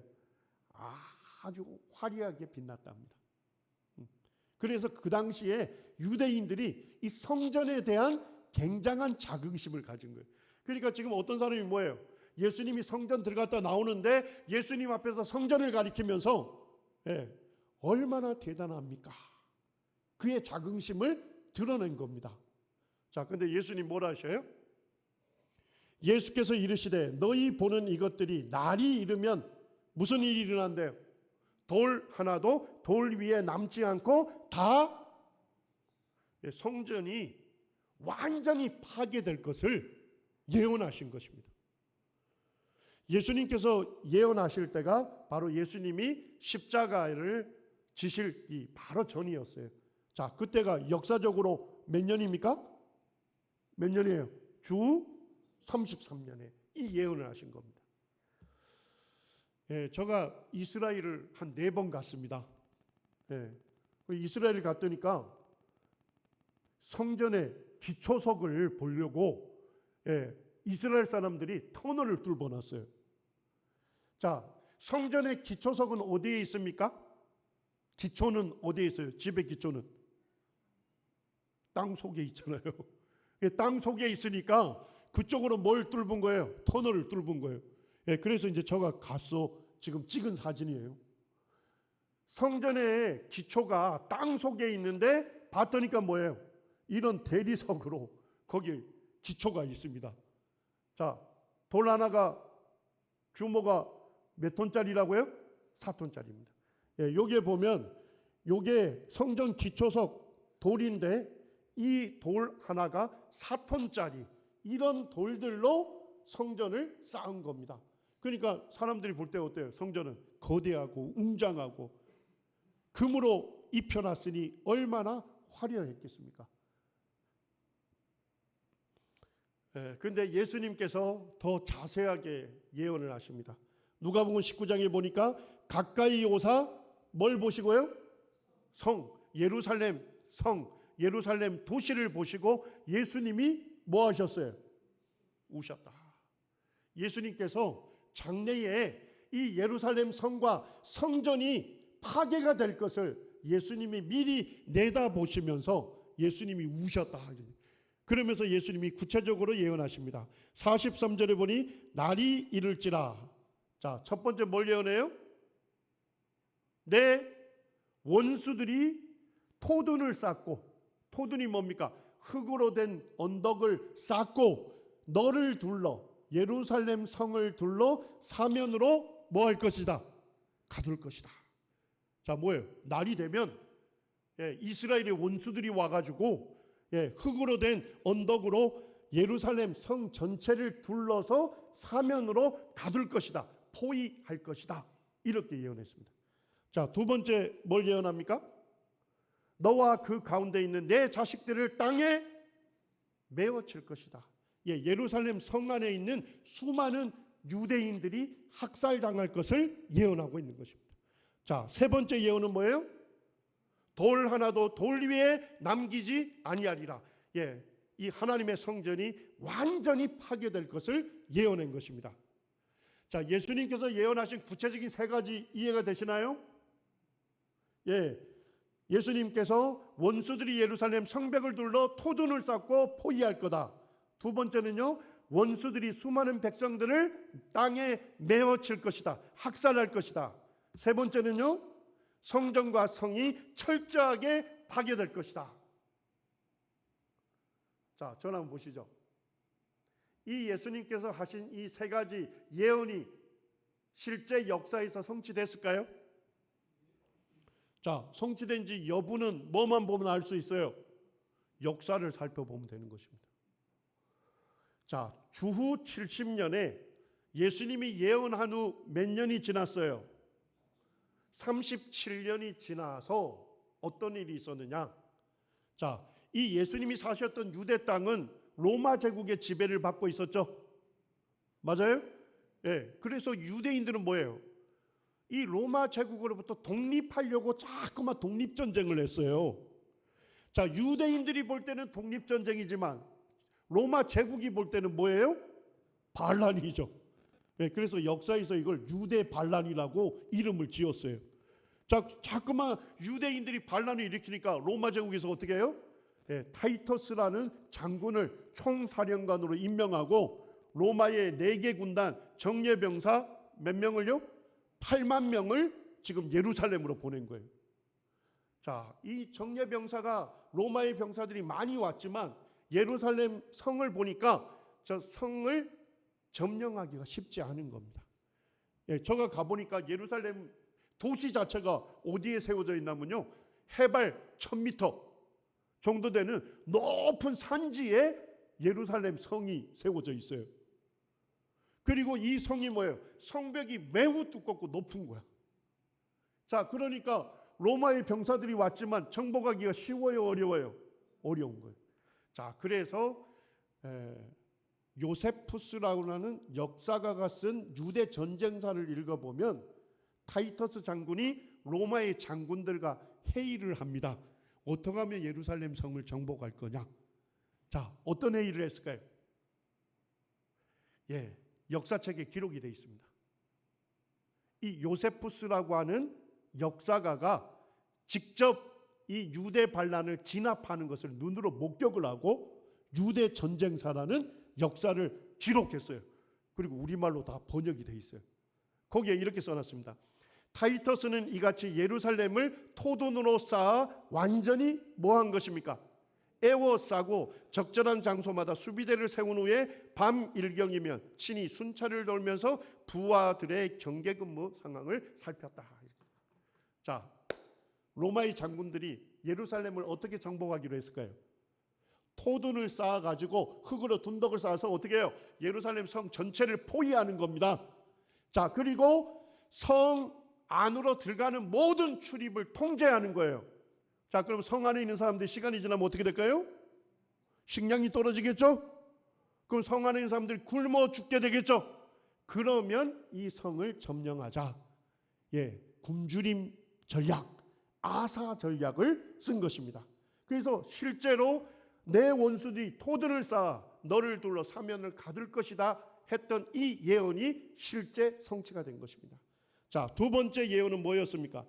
아주 화려하게 빛났답니다. 그래서 그 당시에 유대인들이 이 성전에 대한 굉장한 자긍심을 가진 거예요. 그러니까 지금 어떤 사람이 뭐예요? 예수님이 성전 들어갔다 나오는데 예수님 앞에서 성전을 가리키면서 얼마나 대단합니까? 그의 자긍심을 드러낸 겁니다. 자, 근데 예수님 뭐라 하셔요? 예수께서 이르시되 너희 보는 이것들이 날이 이르면 무슨 일이 일어난대요? 돌 하나도 돌 위에 남지 않고 다 성전이 완전히 파괴될 것을 예언하신 것입니다. 예수님께서 예언하실 때가 바로 예수님이 십자가를 지실 바로 전이었어요. 자, 그때가 역사적으로 몇 년입니까? 몇 년이에요? 주 33년에 이 예언을 하신 겁니다. 제가 이스라엘을 한 4번 갔습니다. 이스라엘 갔더니까 성전의 기초석을 보려고 이스라엘 사람들이 터널을 뚫어놨어요. 자, 성전의 기초석은 어디에 있습니까? 기초는 어디에 있어요? 집의 기초는 땅 속에 있잖아요. 땅 속에 있으니까 그쪽으로 뭘 뚫은 거예요? 터널을 뚫은 거예요. 그래서 이제 제가 가서 지금 찍은 사진이에요. 성전의 기초가 땅 속에 있는데 봤더니까 뭐예요? 이런 대리석으로 거기 기초가 있습니다. 자, 돌 하나가 규모가 몇 톤짜리라고요? 4톤짜리입니다. 여기에 보면 요게 성전 기초석 돌인데 이 돌 하나가 4톤짜리 이런 돌들로 성전을 쌓은 겁니다. 그러니까 사람들이 볼 때 어때요? 성전은 거대하고 웅장하고 금으로 입혀놨으니 얼마나 화려했겠습니까? 그런데 예수님께서 더 자세하게 예언을 하십니다. 누가복음 19장에 보니까 가까이 오사 뭘 보시고요? 예루살렘 성, 예루살렘 도시를 보시고 예수님이 뭐 하셨어요? 우셨다. 예수님께서 장래에 이 예루살렘 성과 성전이 파괴가 될 것을 예수님이 미리 내다보시면서 예수님이 우셨다. 그러면서 예수님이 구체적으로 예언하십니다. 43절에 보니 날이 이를지라. 자, 첫 번째 뭘 예언해요? 내 원수들이 토둔을 쌓고, 토둔이 뭡니까? 흙으로 된 언덕을 쌓고 너를 둘러 예루살렘 성을 둘러 사면으로 뭐 할 것이다? 가둘 것이다. 자, 뭐예요? 날이 되면 이스라엘의 원수들이 와가지고 흙으로 된 언덕으로 예루살렘 성 전체를 둘러서 사면으로 가둘 것이다. 포위할 것이다. 이렇게 예언했습니다. 자, 두 번째 뭘 예언합니까? 너와 그 가운데 있는 내 자식들을 땅에 메워칠 것이다. 예루살렘 성 안에 있는 수많은 유대인들이 학살당할 것을 예언하고 있는 것입니다. 자, 세 번째 예언은 뭐예요? 돌 하나도 돌 위에 남기지 아니하리라. 예, 이 하나님의 성전이 완전히 파괴될 것을 예언한 것입니다. 자, 예수님께서 예언하신 구체적인 세 가지 이해가 되시나요? 예, 예수님께서 원수들이 예루살렘 성벽을 둘러 토둔을 쌓고 포위할 거다. 두 번째는요, 원수들이 수많은 백성들을 땅에 메어칠 것이다. 학살할 것이다. 세 번째는요, 성전과 성이 철저하게 파괴될 것이다. 자, 전화 한번 보시죠. 이 예수님께서 하신 이 세 가지 예언이 실제 역사에서 성취됐을까요? 자, 성취된지 여부는 뭐만 보면 알 수 있어요? 역사를 살펴보면 되는 것입니다. 자, 주후 70년에 예수님이 예언한 후 몇 년이 지났어요? 37년이 지나서 어떤 일이 있었느냐? 자, 이 예수님이 사셨던 유대 땅은 로마 제국의 지배를 받고 있었죠. 맞아요? 예. 그래서 유대인들은 뭐예요? 이 로마 제국으로부터 독립하려고 자꾸만 독립전쟁을 했어요. 자, 유대인들이 볼 때는 독립전쟁이지만 로마 제국이 볼 때는 뭐예요? 반란이죠. 예, 그래서 역사에서 이걸 유대 반란이라고 이름을 지었어요. 자, 자꾸만 유대인들이 반란을 일으키니까 로마 제국에서 어떻게 해요? 예, 타이터스라는 장군을 총사령관으로 임명하고 로마의 4개 군단 정예병사 몇 명을요? 8만 명을 지금 예루살렘으로 보낸 거예요. 자, 이 정예병사가 로마의 병사들이 많이 왔지만 예루살렘 성을 보니까 저 성을 점령하기가 쉽지 않은 겁니다. 예, 제가 가보니까 예루살렘 도시 자체가 어디에 세워져 있냐면요, 해발 1000m 정도 되는 높은 산지에 예루살렘 성이 세워져 있어요. 그리고 이 성이 뭐예요? 성벽이 매우 두껍고 높은 거야. 자, 그러니까 로마의 병사들이 왔지만 정복하기가 쉬워요, 어려워요? 어려운 거예요. 자, 그래서 요세푸스라고 하는 역사가가 쓴 유대 전쟁사를 읽어보면 타이터스 장군이 로마의 장군들과 회의를 합니다. 어떻게 하면 예루살렘 성을 정복할 거냐? 자, 어떤 회의를 했을까요? 예, 역사책에 기록이 되어 있습니다. 이 요세푸스라고 하는 역사가가 직접 이 유대 반란을 진압하는 것을 눈으로 목격을 하고 유대 전쟁사라는 역사를 기록했어요. 그리고 우리말로 다 번역이 되어 있어요. 거기에 이렇게 써놨습니다. 타이터스는 이같이 예루살렘을 토둔으로 쌓아 완전히 뭐한 것입니까? 에워싸고 적절한 장소마다 수비대를 세운 후에 밤 일경이면 친히 순찰을 돌면서 부하들의 경계근무 상황을 살폈다. 자, 로마의 장군들이 예루살렘을 어떻게 정복하기로 했을까요? 토둔을 쌓아가지고 흙으로 둔덕을 쌓아서 어떻게 해요? 예루살렘 성 전체를 포위하는 겁니다. 자, 그리고 성 안으로 들어가는 모든 출입을 통제하는 거예요. 자, 그럼 성 안에 있는 사람들이 시간이 지나면 어떻게 될까요? 식량이 떨어지겠죠? 그럼 성 안에 있는 사람들이 굶어 죽게 되겠죠? 그러면 이 성을 점령하자. 예, 굶주림 전략, 아사 전략을 쓴 것입니다. 그래서 실제로 내 원수들이 토들을 쌓아 너를 둘러 사면을 가둘 것이다 했던 이 예언이 실제 성취가 된 것입니다. 자, 두 번째 예언은 뭐였습니까?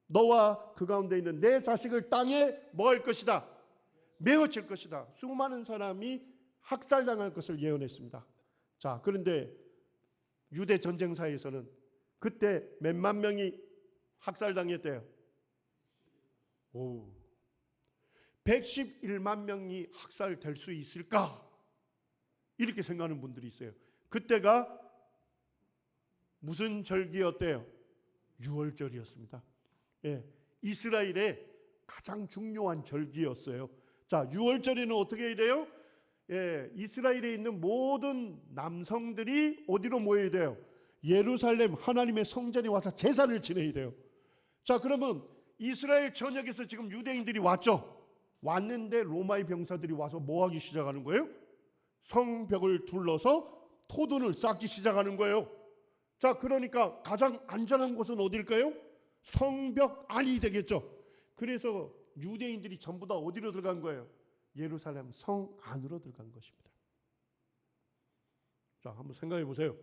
너와 그 가운데 있는 내 자식을 땅에 뭐 할 것이다? 메어칠 것이다. 수많은 사람이 학살당할 것을 예언했습니다. 자, 그런데 유대 전쟁사에서는 그때 몇만 명이 학살당했대요. 111만 명이 학살될 수 있을까? 이렇게 생각하는 분들이 있어요. 그때가 무슨 절기였대요? 유월절이었습니다. 예, 이스라엘의 가장 중요한 절기였어요. 자, 유월절에는 어떻게 해야 돼요? 예, 이스라엘에 있는 모든 남성들이 어디로 모여야 돼요? 예루살렘 하나님의 성전에 와서 제사를 지내야 돼요. 자, 그러면 이스라엘 전역에서 지금 유대인들이 왔죠. 왔는데 로마의 병사들이 와서 뭐 하기 시작하는 거예요? 성벽을 둘러서 토둔을 쌓기 시작하는 거예요. 자, 그러니까 가장 안전한 곳은 어딜까요? 성벽 안이 되겠죠. 그래서 유대인들이 전부 다 어디로 들어간 거예요? 예루살렘 성 안으로 들어간 것입니다. 자, 한번 생각해 보세요.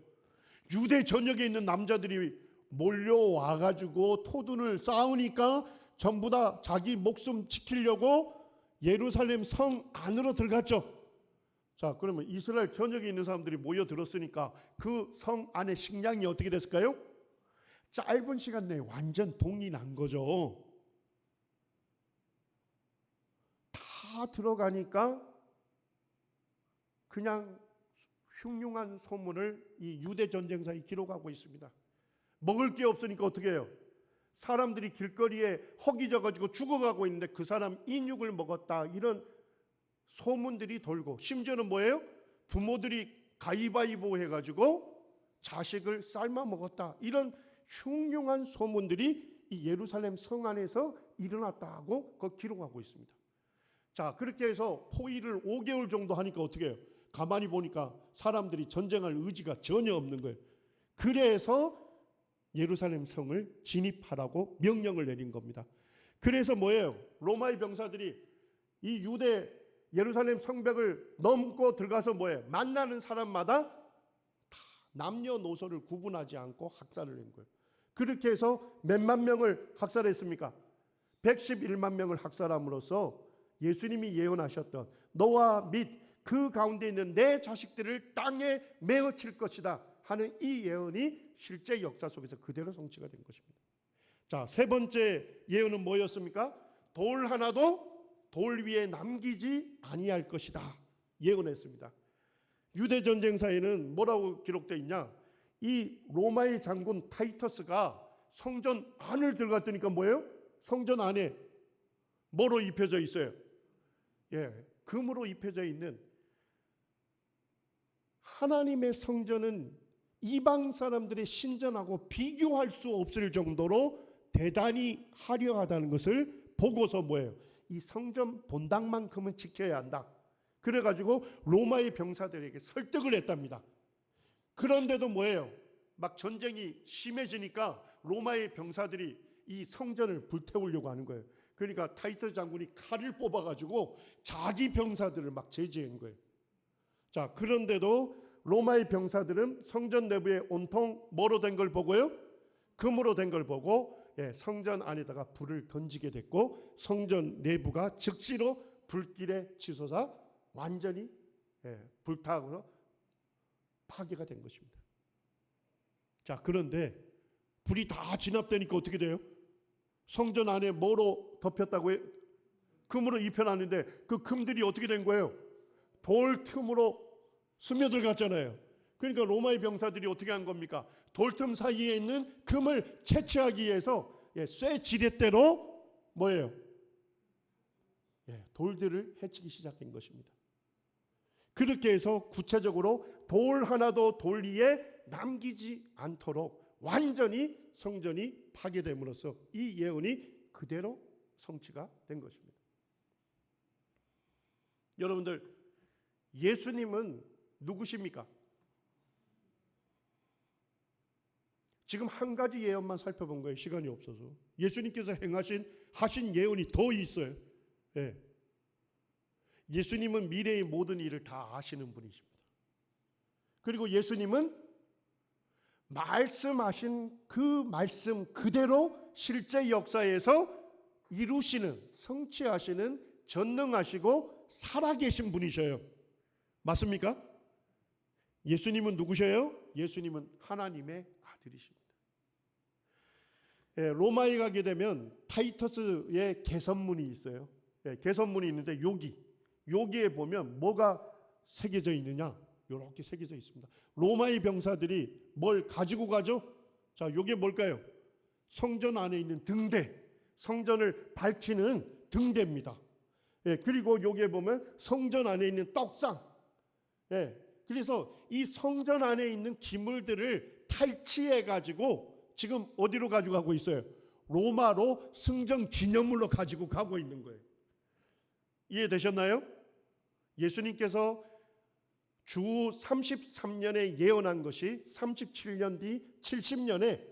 유대 전역에 있는 남자들이 몰려와 가지고 토둔을 쌓으니까 전부 다 자기 목숨 지키려고 예루살렘 성 안으로 들어갔죠. 자, 그러면 이스라엘 전역에 있는 사람들이 모여들었으니까 그 성 안의 식량이 어떻게 됐을까요? 짧은 시간 내에 완전 동이 난 거죠. 다 들어가니까 그냥 흉흉한 소문을 이 유대 전쟁사에 기록하고 있습니다. 먹을 게 없으니까 어떻게 해요? 사람들이 길거리에 허기져 가지고 죽어가고 있는데 그 사람 인육을 먹었다, 이런 소문들이 돌고, 심지어는 뭐예요? 부모들이 가위바위보 해가지고 자식을 삶아 먹었다, 이런 흉흉한 소문들이 이 예루살렘 성 안에서 일어났다고 그걸 기록하고 있습니다. 자, 그렇게 해서 포위를 5개월 정도 하니까 어떻게 해요? 가만히 보니까 사람들이 전쟁할 의지가 전혀 없는 거예요. 그래서 예루살렘 성을 진입하라고 명령을 내린 겁니다. 그래서 뭐예요? 로마의 병사들이 이 유대 예루살렘 성벽을 넘고 들어가서 뭐예요? 만나는 사람마다 다 남녀노소를 구분하지 않고 학살을 한 거예요. 그렇게 해서 몇만 명을 학살했습니까? 111만 명을 학살함으로써 예수님이 예언하셨던 너와 및 그 가운데 있는 내 자식들을 땅에 메어칠 것이다 하는 이 예언이 실제 역사 속에서 그대로 성취가 된 것입니다. 자, 세 번째 예언은 뭐였습니까? 돌 하나도 돌 위에 남기지 아니할 것이다 예언했습니다. 유대 전쟁사에는 뭐라고 기록되어 있냐? 이 로마의 장군 타이터스가 성전 안을 들어갔더니까 뭐예요? 성전 안에 뭐로 입혀져 있어요? 금으로 입혀져 있는, 하나님의 성전은 이방 사람들의 신전하고 비교할 수 없을 정도로 대단히 화려하다는 것을 보고서 뭐예요? 이 성전 본당만큼은 지켜야 한다. 그래가지고 로마의 병사들에게 설득을 했답니다. 그런데도 뭐예요? 막 전쟁이 심해지니까 로마의 병사들이 이 성전을 불태우려고 하는 거예요. 그러니까 타이터스 장군이 칼을 뽑아가지고 자기 병사들을 막 제지한 거예요. 자, 그런데도 로마의 병사들은 성전 내부에 온통 뭐로 된 걸 보고요? 금으로 된 걸 보고 성전 안에다가 불을 던지게 됐고, 성전 내부가 즉시로 불길에 치솟아 완전히 불타고 파괴가 된 것입니다. 자, 그런데 불이 다 진압되니까 어떻게 돼요? 성전 안에 뭐로 덮였다고요? 금으로 입혀놨는데 그 금들이 어떻게 된 거예요? 돌 틈으로 스며들어갔잖아요. 그러니까 로마의 병사들이 어떻게 한 겁니까? 돌틈 사이에 있는 금을 채취하기 위해서 쇠 지렛대로 뭐예요? 돌들을 해치기 시작한 것입니다. 그렇게 해서 구체적으로 돌 하나도 돌 위에 남기지 않도록 완전히 성전이 파괴됨으로써 이 예언이 그대로 성취가 된 것입니다. 여러분들, 예수님은 누구십니까? 지금 한 가지 예언만 살펴본 거예요. 시간이 없어서. 예수님께서 하신 예언이 더 있어요. 예수님은 미래의 모든 일을 다 아시는 분이십니다. 그리고 예수님은 말씀하신 그 말씀 그대로 실제 역사에서 이루시는, 성취하시는, 전능하시고 살아계신 분이셔요. 맞습니까? 예수님은 누구셔요? 예수님은 하나님의 아들이십니다. 로마에 가게 되면 타이터스의 개선문이 있어요. 개선문이 있는데 여기에 보면 뭐가 새겨져 있느냐? 이렇게 새겨져 있습니다. 로마의 병사들이 뭘 가지고 가죠? 자, 이게 뭘까요? 성전 안에 있는 등대, 성전을 밝히는 등대입니다. 그리고 여기에 보면 성전 안에 있는 떡상. 그래서 이 성전 안에 있는 기물들을 탈취해 가지고 지금 어디로 가지고 가고 있어요? 로마로 승전 기념물로 가지고 가고 있는 거예요. 이해되셨나요? 예수님께서 주 33년에 예언한 것이 37년 뒤 70년에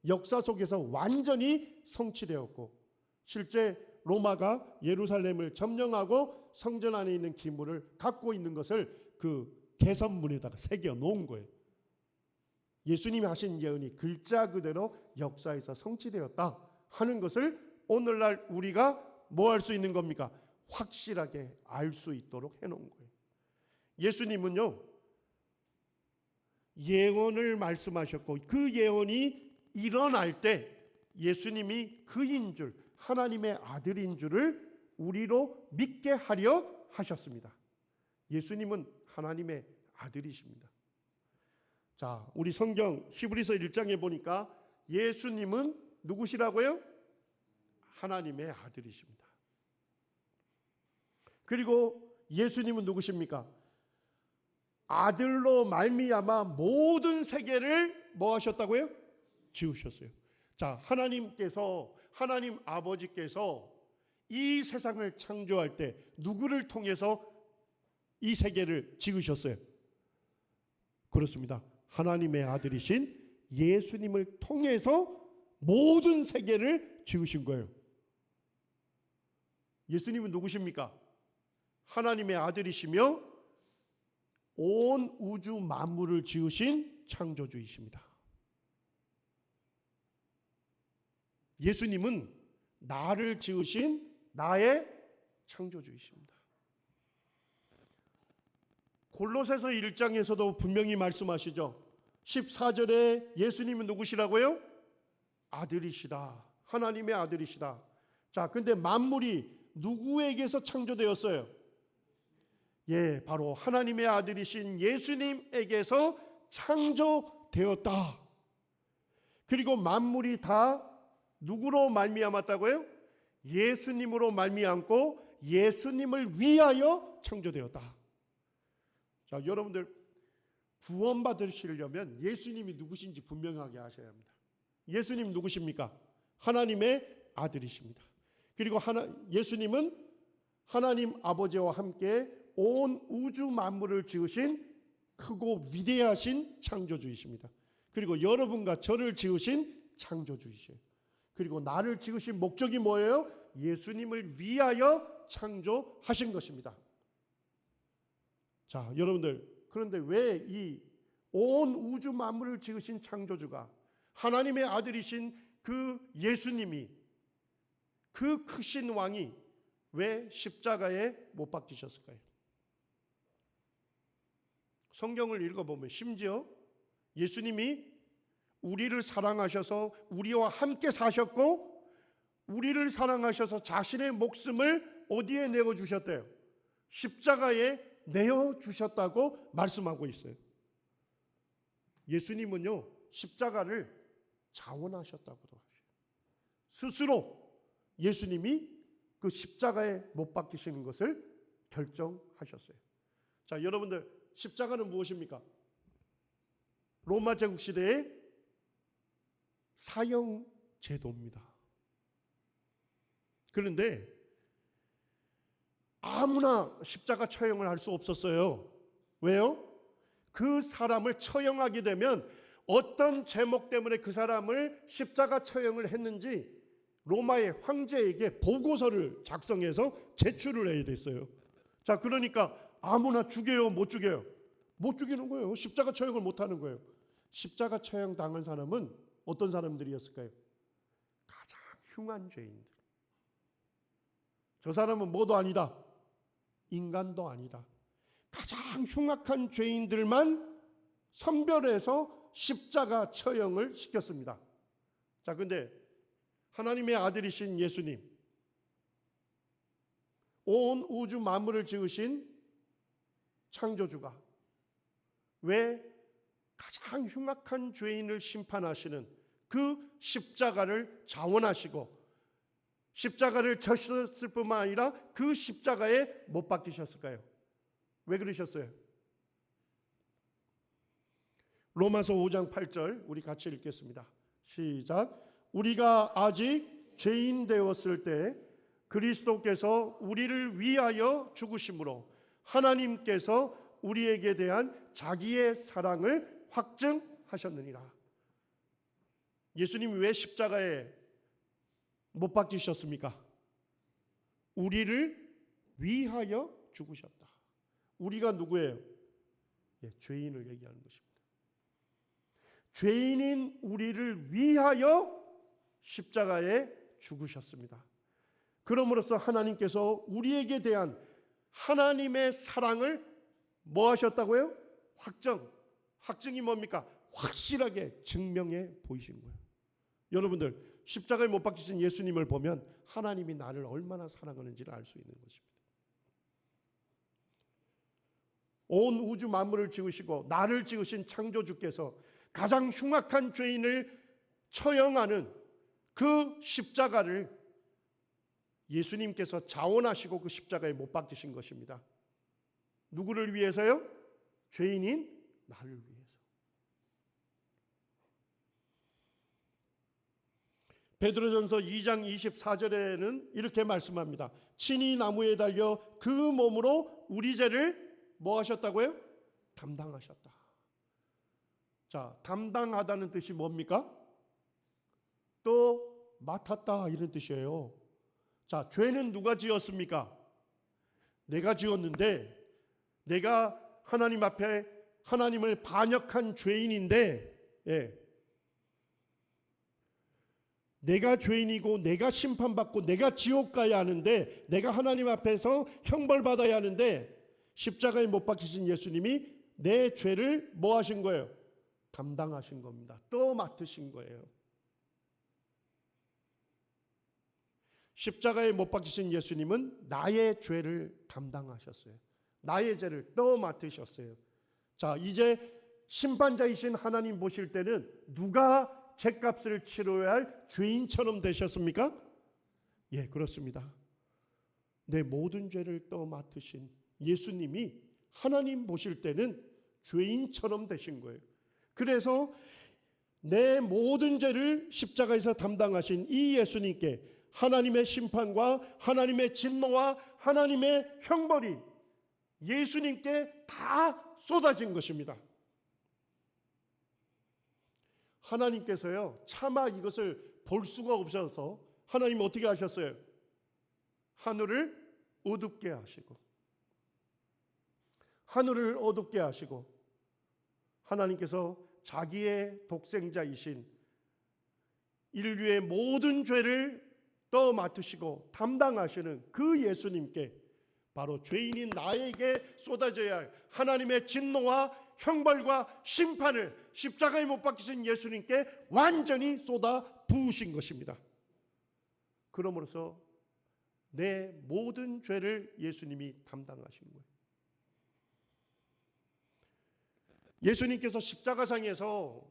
역사 속에서 완전히 성취되었고, 실제 로마가 예루살렘을 점령하고 성전 안에 있는 기물을 갖고 있는 것을 그 개선문에다가 새겨 놓은 거예요. 예수님이 하신 예언이 글자 그대로 역사에서 성취되었다 하는 것을 오늘날 우리가 뭐 할 수 있는 겁니까? 확실하게 알 수 있도록 해놓은 거예요. 예수님은요, 예언을 말씀하셨고 그 예언이 일어날 때 예수님이 그인 줄, 하나님의 아들인 줄을 우리로 믿게 하려 하셨습니다. 예수님은 하나님의 아들이십니다. 자, 우리 성경 히브리서 1장에 보니까 예수님은 누구시라고요? 하나님의 아들이십니다. 그리고 예수님은 누구십니까? 아들로 말미암아 모든 세계를 뭐 하셨다고요? 지으셨어요. 자, 하나님 아버지께서 이 세상을 창조할 때 누구를 통해서 이 세계를 지으셨어요? 그렇습니다. 하나님의 아들이신 예수님을 통해서 모든 세계를 지으신 거예요. 예수님은 누구십니까? 하나님의 아들이시며 온 우주 만물을 지으신 창조주이십니다. 예수님은 나를 지으신 나의 창조주이십니다. 골로새서 1장에서도 분명히 말씀하시죠. 14절에 예수님은 누구시라고요? 아들이시다. 하나님의 아들이시다. 자, 근데 만물이 누구에게서 창조되었어요? 예, 바로 하나님의 아들이신 예수님에게서 창조되었다. 그리고 만물이 다 누구로 말미암았다고요? 예수님으로 말미암고 예수님을 위하여 창조되었다. 자, 여러분들 구원받으시려면 예수님이 누구신지 분명하게 아셔야 합니다. 예수님 누구십니까? 하나님의 아들이십니다. 그리고 예수님은 하나님 아버지와 함께 온 우주 만물을 지으신 크고 위대하신 창조주이십니다. 그리고 여러분과 저를 지으신 창조주이시에요. 그리고 나를 지으신 목적이 뭐예요? 예수님을 위하여 창조하신 것입니다. 자, 여러분들, 그런데 왜 이 온 우주 만물을 지으신 창조주가 하나님의 아들이신 그 예수님이, 그 크신 왕이 왜 십자가에 못 박히셨을까요? 성경을 읽어보면 심지어 예수님이 우리를 사랑하셔서 우리와 함께 사셨고 우리를 사랑하셔서 자신의 목숨을 어디에 내어주셨대요? 십자가에 내어주셨다고 말씀하고 있어요. 예수님은요, 십자가를 자원하셨다고도 하셔요. 스스로 예수님이 그 십자가에 못 박히시는 것을 결정하셨어요. 자, 여러분들, 십자가는 무엇입니까? 로마 제국 시대의 사형 제도입니다. 그런데 아무나 십자가 처형을 할 수 없었어요. 왜요? 그 사람을 처형하게 되면 어떤 제목 때문에 그 사람을 십자가 처형을 했는지 로마의 황제에게 보고서를 작성해서 제출을 해야 됐어요. 자, 그러니까 아무나 죽여요? 못 죽여요? 못 죽이는 거예요. 십자가 처형을 못 하는 거예요. 십자가 처형 당한 사람은 어떤 사람들이었을까요? 가장 흉한 죄인들. 저 사람은 뭐도 아니다. 인간도 아니다. 가장 흉악한 죄인들만 선별해서 십자가 처형을 시켰습니다. 자, 근데 하나님의 아들이신 예수님, 온 우주 만물을 지으신 창조주가 왜 가장 흉악한 죄인을 심판하시는 그 십자가를 자원하시고 십자가를 졌을 뿐만 아니라 그 십자가에 못 박히셨을까요? 왜 그러셨어요? 로마서 5장 8절 우리 같이 읽겠습니다. 시작. 우리가 아직 죄인 되었을 때 그리스도께서 우리를 위하여 죽으심으로 하나님께서 우리에게 대한 자기의 사랑을 확증하셨느니라. 예수님이 왜 십자가에 못 박히셨습니까? 우리를 위하여 죽으셨다. 우리가 누구예요? 죄인을 얘기하는 것입니다. 죄인인 우리를 위하여 십자가에 죽으셨습니다. 그럼으로써 하나님께서 우리에게 대한 하나님의 사랑을 뭐 하셨다고요? 확증이 뭡니까? 확실하게 증명해 보이신 거예요. 여러분들, 십자가에 못 박히신 예수님을 보면 하나님이 나를 얼마나 사랑하는지를 알 수 있는 것입니다. 온 우주 만물을 지으시고 나를 지으신 창조주께서 가장 흉악한 죄인을 처형하는 그 십자가를 예수님께서 자원하시고 그 십자가에 못 박히신 것입니다. 누구를 위해서요? 죄인인 나를 위해서. 베드로전서 2장 24절에는 이렇게 말씀합니다. 친히 나무에 달려 그 몸으로 우리 죄를 뭐 하셨다고요? 담당하셨다. 자, 담당하다는 뜻이 뭡니까? 또 맡았다 이런 뜻이에요. 자, 죄는 누가 지었습니까? 내가 지었는데, 내가 하나님 앞에 하나님을 반역한 죄인인데, 내가 죄인이고 내가 심판받고 내가 지옥 가야 하는데, 내가 하나님 앞에서 형벌받아야 하는데, 십자가에 못 박히신 예수님이 내 죄를 뭐 하신 거예요? 담당하신 겁니다. 또 맡으신 거예요. 십자가에 못 박히신 예수님은 나의 죄를 담당하셨어요. 나의 죄를 또 맡으셨어요. 자, 이제 심판자이신 하나님 보실 때는 누가 죄값을 치러야 할 죄인처럼 되셨습니까? 예, 그렇습니다. 내 모든 죄를 또 맡으신 예수님이 하나님 보실 때는 죄인처럼 되신 거예요. 그래서 내 모든 죄를 십자가에서 담당하신 이 예수님께 하나님의 심판과 하나님의 진노와 하나님의 형벌이 예수님께 다 쏟아진 것입니다. 하나님께서요, 차마 이것을 볼 수가 없어서 하나님 어떻게 하셨어요? 하늘을 어둡게 하시고, 하늘을 어둡게 하시고, 하나님께서 자기의 독생자이신 인류의 모든 죄를 떠 맡으시고 담당하시는 그 예수님께 바로 죄인인 나에게 쏟아져야 할 하나님의 진노와 형벌과 심판을 십자가에 못 박히신 예수님께 완전히 쏟아 부으신 것입니다. 그러므로서 내 모든 죄를 예수님이 담당하신 거예요. 예수님께서 십자가상에서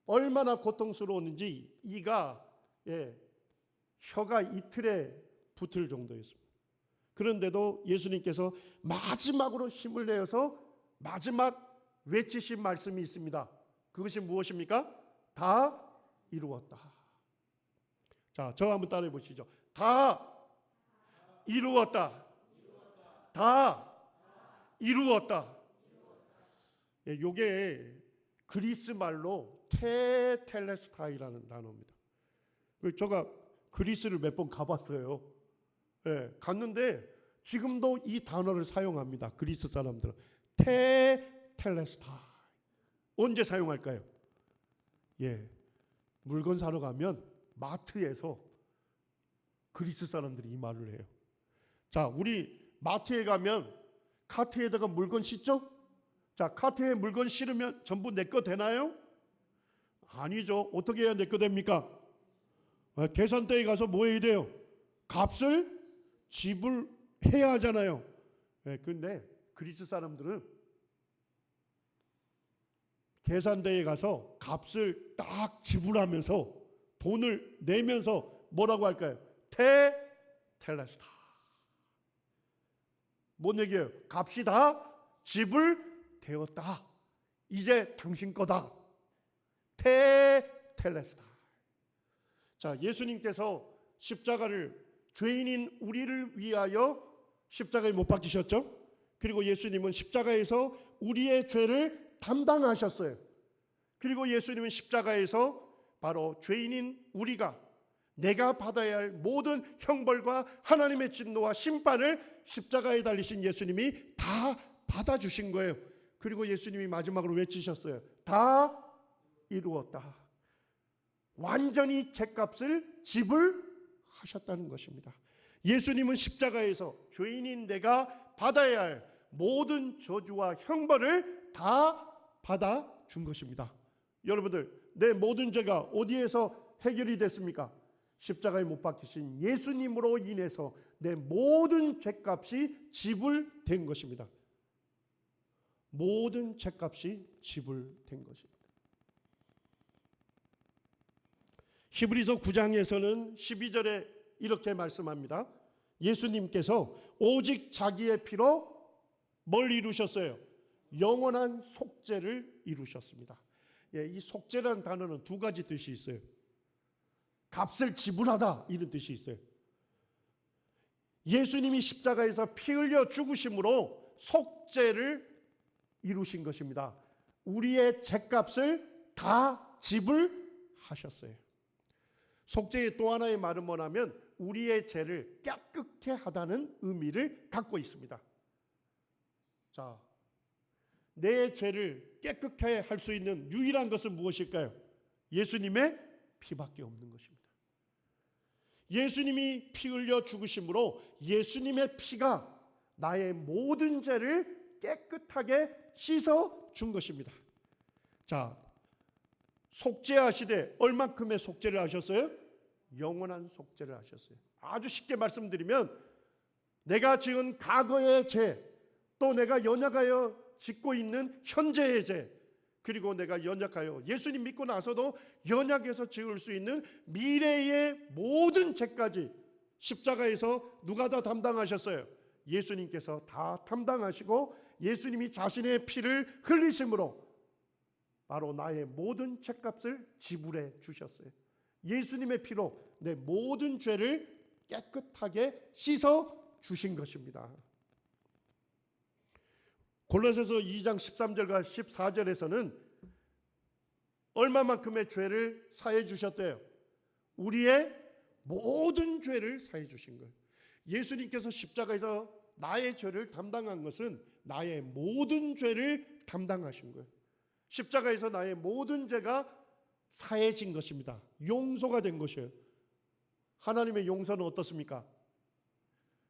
얼마나 고통스러웠는지 이가 혀가 이틀에 붙을 정도였습니다. 그런데도 예수님께서 마지막으로 힘을 내어서 마지막 외치신 말씀이 있습니다. 그것이 무엇입니까? 다 이루었다. 자, 저 한번 따라해 보시죠. 다 이루었다. 다 이루었다. 이게 그리스 말로 테텔레스타이라는 단어입니다. 제가 그리스를 몇 번 가봤어요. 갔는데 지금도 이 단어를 사용합니다. 그리스 사람들은 테텔레스타이. 언제 사용할까요? 물건 사러 가면 마트에서 그리스 사람들이 이 말을 해요. 자, 우리 마트에 가면 카트에다가 물건 싣죠? 자, 카트에 물건 실으면 전부 내 거 되나요? 아니죠. 어떻게 해야 내 거 됩니까? 계산대에 가서 뭐 해야 돼요? 값을 지불해야 하잖아요. 근데 그리스 사람들은 계산대에 가서 값을 딱 지불하면서 돈을 내면서 뭐라고 할까요? 테텔레스타. 뭔 얘기예요? 값이 다 지불되었다. 이제 당신 거다. 테텔레스타. 자, 예수님께서 십자가를 죄인인 우리를 위하여 십자가에 못 박히셨죠? 그리고 예수님은 십자가에서 우리의 죄를 담당하셨어요. 그리고 예수님은 십자가에서 바로 죄인인 우리가 내가 받아야 할 모든 형벌과 하나님의 진노와 심판을 십자가에 달리신 예수님이 다 받아주신 거예요. 그리고 예수님이 마지막으로 외치셨어요. 다 이루었다. 완전히 죄값을 지불하셨다는 것입니다. 예수님은 십자가에서 죄인인 내가 받아야 할 모든 저주와 형벌을 다 받아준 것입니다. 여러분들, 내 모든 죄가 어디에서 해결이 됐습니까? 십자가에 못 박히신 예수님으로 인해서 내 모든 죄값이 지불된 것입니다. 모든 죄값이 지불된 것입니다. 히브리서 9장에서는 12절에 이렇게 말씀합니다. 예수님께서 오직 자기의 피로 뭘 이루셨어요? 영원한 속죄를 이루셨습니다. 이 속죄라는 단어는 두 가지 뜻이 있어요. 값을 지불하다 이런 뜻이 있어요. 예수님이 십자가에서 피 흘려 죽으심으로 속죄를 이루신 것입니다. 우리의 죄값을 다 지불하셨어요. 속죄의 또 하나의 말은 뭐냐면 우리의 죄를 깨끗게 하다는 의미를 갖고 있습니다. 자, 내 죄를 깨끗게 할 수 있는 유일한 것은 무엇일까요? 예수님의 피밖에 없는 것입니다. 예수님이 피 흘려 죽으심으로 예수님의 피가 나의 모든 죄를 깨끗하게 씻어 준 것입니다. 자, 속죄하시되 얼만큼의 속죄를 하셨어요? 영원한 속죄를 하셨어요. 아주 쉽게 말씀드리면 내가 지은 과거의 죄, 또 내가 연약하여 짓고 있는 현재의 죄, 그리고 내가 연약하여 예수님 믿고 나서도 연약해서 지을 수 있는 미래의 모든 죄까지 십자가에서 누가 다 담당하셨어요? 예수님께서 다 담당하시고 예수님이 자신의 피를 흘리심으로 바로 나의 모든 죄값을 지불해 주셨어요. 예수님의 피로 내 모든 죄를 깨끗하게 씻어 주신 것입니다. 골로새서 2장 13절과 14절에서는 얼마만큼의 죄를 사해 주셨대요? 우리의 모든 죄를 사해 주신 거예요. 예수님께서 십자가에서 나의 죄를 담당한 것은 나의 모든 죄를 담당하신 거예요. 십자가에서 나의 모든 죄가 사해진 것입니다. 용서가 된 것이에요. 하나님의 용서는 어떻습니까?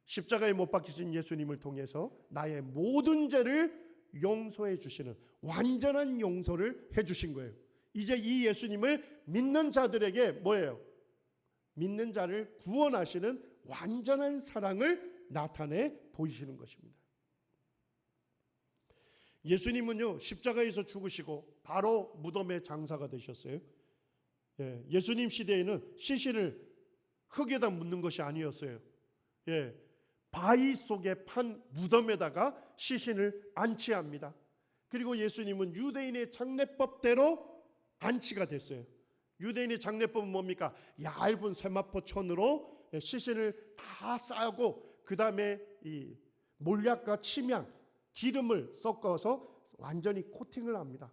십자가에 못 박히신 예수님을 통해서 나의 모든 죄를 용서해 주시는 완전한 용서를 해 주신 거예요. 이제 이 예수님을 믿는 자들에게 뭐예요? 믿는 자를 구원하시는 완전한 사랑을 나타내 보이시는 것입니다. 예수님은요, 십자가에서 죽으시고 바로 무덤의 장사가 되셨어요. 예수님 시대에는 시신을 흙에다 묻는 것이 아니었어요. 바위 속에 판 무덤에다가 시신을 안치합니다. 그리고 예수님은 유대인의 장례법대로 안치가 됐어요. 유대인의 장례법은 뭡니까? 얇은 세마포천으로 시신을 다 싸고 그 다음에 이 몰약과 침향, 기름을 섞어서 완전히 코팅을 합니다.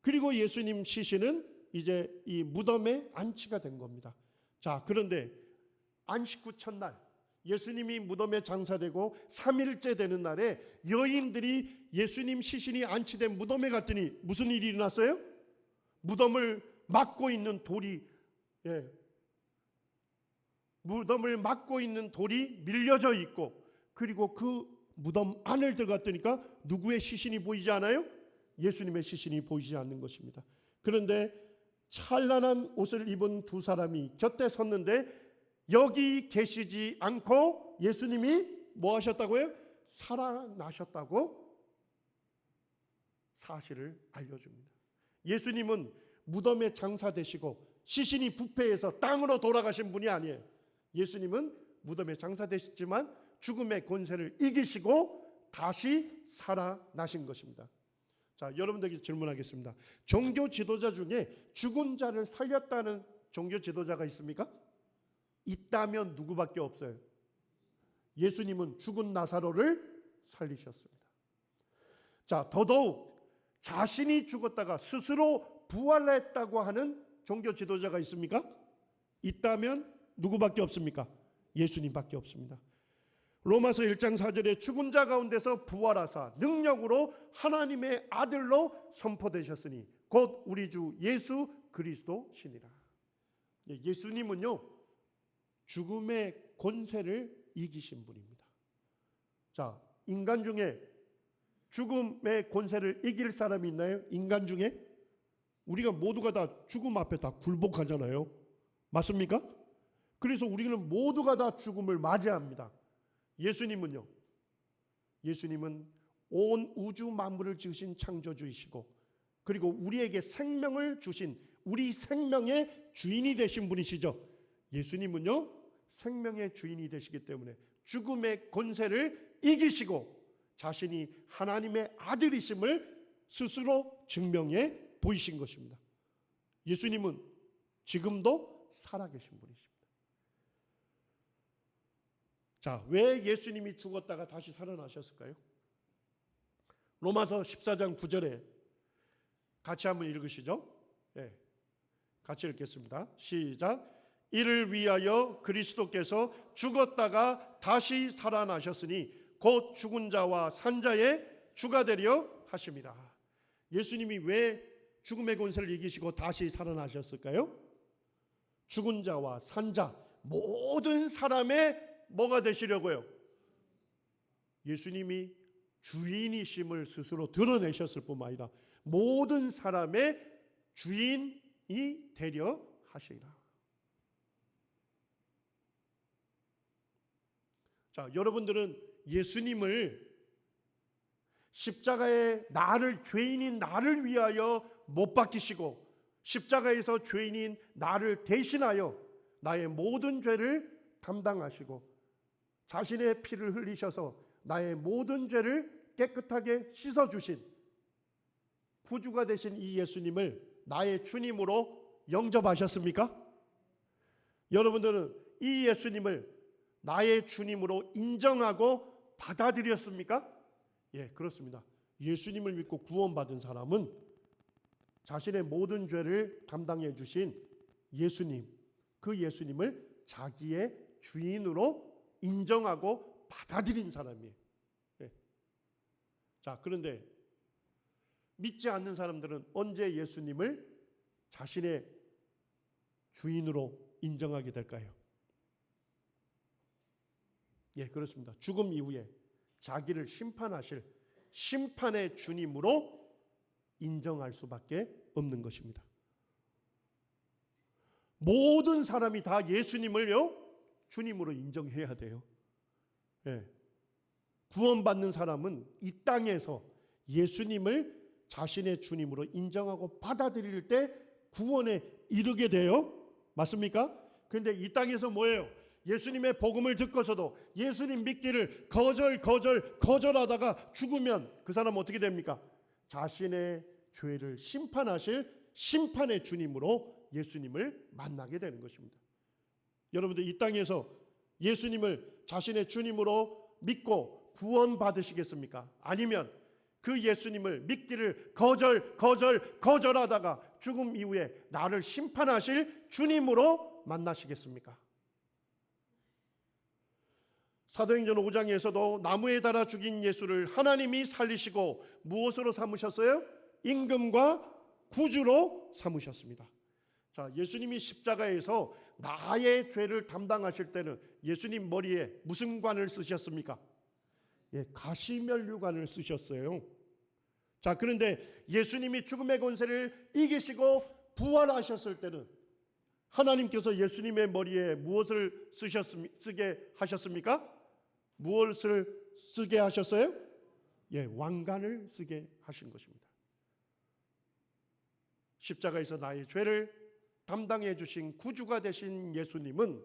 그리고 예수님 시신은 이제 이 무덤에 안치가 된 겁니다. 자, 그런데 안식 후 첫날 예수님이 무덤에 장사되고 3일째 되는 날에 여인들이 예수님 시신이 안치된 무덤에 갔더니 무슨 일이 일어났어요? 무덤을 막고 있는 돌이 무덤을 막고 있는 돌이 밀려져 있고, 그리고 그 무덤 안을 들어갔더니까 누구의 시신이 보이지 않아요? 예수님의 시신이 보이지 않는 것입니다. 그런데 찬란한 옷을 입은 두 사람이 곁에 섰는데 여기 계시지 않고 예수님이 뭐 하셨다고요? 살아나셨다고 사실을 알려줍니다. 예수님은 무덤에 장사되시고 시신이 부패해서 땅으로 돌아가신 분이 아니에요. 예수님은 무덤에 장사되셨지만 죽음의 권세를 이기시고 다시 살아나신 것입니다. 자, 여러분들에게 질문하겠습니다. 종교 지도자 중에 죽은 자를 살렸다는 종교 지도자가 있습니까? 있다면 누구밖에 없어요. 예수님은 죽은 나사로를 살리셨습니다. 자, 더더욱 자신이 죽었다가 스스로 부활했다고 하는 종교 지도자가 있습니까? 있다면 누구밖에 없습니까? 예수님밖에 없습니다. 로마서 1장 4절에 죽은 자 가운데서 부활하사 능력으로 하나님의 아들로 선포되셨으니 곧 우리 주 예수 그리스도시니라. 예수님은요, 죽음의 권세를 이기신 분입니다. 자, 인간 중에 죽음의 권세를 이길 사람이 있나요? 인간 중에? 우리가 모두가 다 죽음 앞에 다 굴복하잖아요. 맞습니까? 그래서 우리는 모두가 다 죽음을 맞이합니다. 예수님은요, 예수님은 온 우주 만물을 지으신 창조주이시고 그리고 우리에게 생명을 주신 우리 생명의 주인이 되신 분이시죠. 예수님은요, 생명의 주인이 되시기 때문에 죽음의 권세를 이기시고 자신이 하나님의 아들이심을 스스로 증명해 보이신 것입니다. 예수님은 지금도 살아계신 분이십니다. 자, 왜 예수님이 죽었다가 다시 살아나셨을까요? 로마서 14장 9절에 같이 한번 읽으시죠. 네, 같이 읽겠습니다. 시작. 이를 위하여 그리스도께서 죽었다가 다시 살아나셨으니 곧 죽은 자와 산 자의 주가 되려 하심이라. 예수님이 왜 죽음의 권세를 이기시고 다시 살아나셨을까요? 죽은 자와 산 자, 모든 사람의 뭐가 되시려고요? 예수님이 주인이심을 스스로 드러내셨을 뿐만 아니라 모든 사람의 주인이 되려 하시리라. 자, 여러분들은 예수님을 십자가에 나를, 죄인인 나를 위하여 못 박히시고 십자가에서 죄인인 나를 대신하여 나의 모든 죄를 담당하시고 자신의 피를 흘리셔서 나의 모든 죄를 깨끗하게 씻어주신 구주가 되신 이 예수님을 나의 주님으로 영접하셨습니까? 여러분들은 이 예수님을 나의 주님으로 인정하고 받아들였습니까? 예, 그렇습니다. 예수님을 믿고 구원받은 사람은 자신의 모든 죄를 담당해 주신 예수님, 그 예수님을 자기의 주인으로 인정하고 받아들인 사람이에요. 예. 자, 그런데 믿지 않는 사람들은 언제 예수님을 자신의 주인으로 인정하게 될까요? 예, 그렇습니다. 죽음 이후에 자기를 심판하실 심판의 주님으로 인정할 수밖에 없는 것입니다. 모든 사람이 다 예수님을요 주님으로 인정해야 돼요. 예. 구원받는 사람은 이 땅에서 예수님을 자신의 주님으로 인정하고 받아들일 때 구원에 이르게 돼요. 맞습니까? 그런데 이 땅에서 뭐예요? 예수님의 복음을 듣고서도 예수님 믿기를 거절하다가 죽으면 그 사람은 어떻게 됩니까? 자신의 죄를 심판하실 심판의 주님으로 예수님을 만나게 되는 것입니다. 여러분들 이 땅에서 예수님을 자신의 주님으로 믿고 구원받으시겠습니까? 아니면 그 예수님을 믿기를 거절하다가 죽음 이후에 나를 심판하실 주님으로 만나시겠습니까? 사도행전 5장에서도 나무에 달아 죽인 예수를 하나님이 살리시고 무엇으로 삼으셨어요? 임금과 구주로 삼으셨습니다. 자, 예수님이 십자가에서 나의 죄를 담당하실 때는 예수님 머리에 무슨 관을 쓰셨습니까? 예, 가시면류관을 쓰셨어요. 자, 그런데 예수님이 죽음의 권세를 이기시고 부활하셨을 때는 하나님께서 예수님의 머리에 무엇을 쓰게 하셨습니까? 무엇을 쓰게 하셨어요? 예, 왕관을 쓰게 하신 것입니다. 십자가에서 나의 죄를 담당해 주신 구주가 되신 예수님은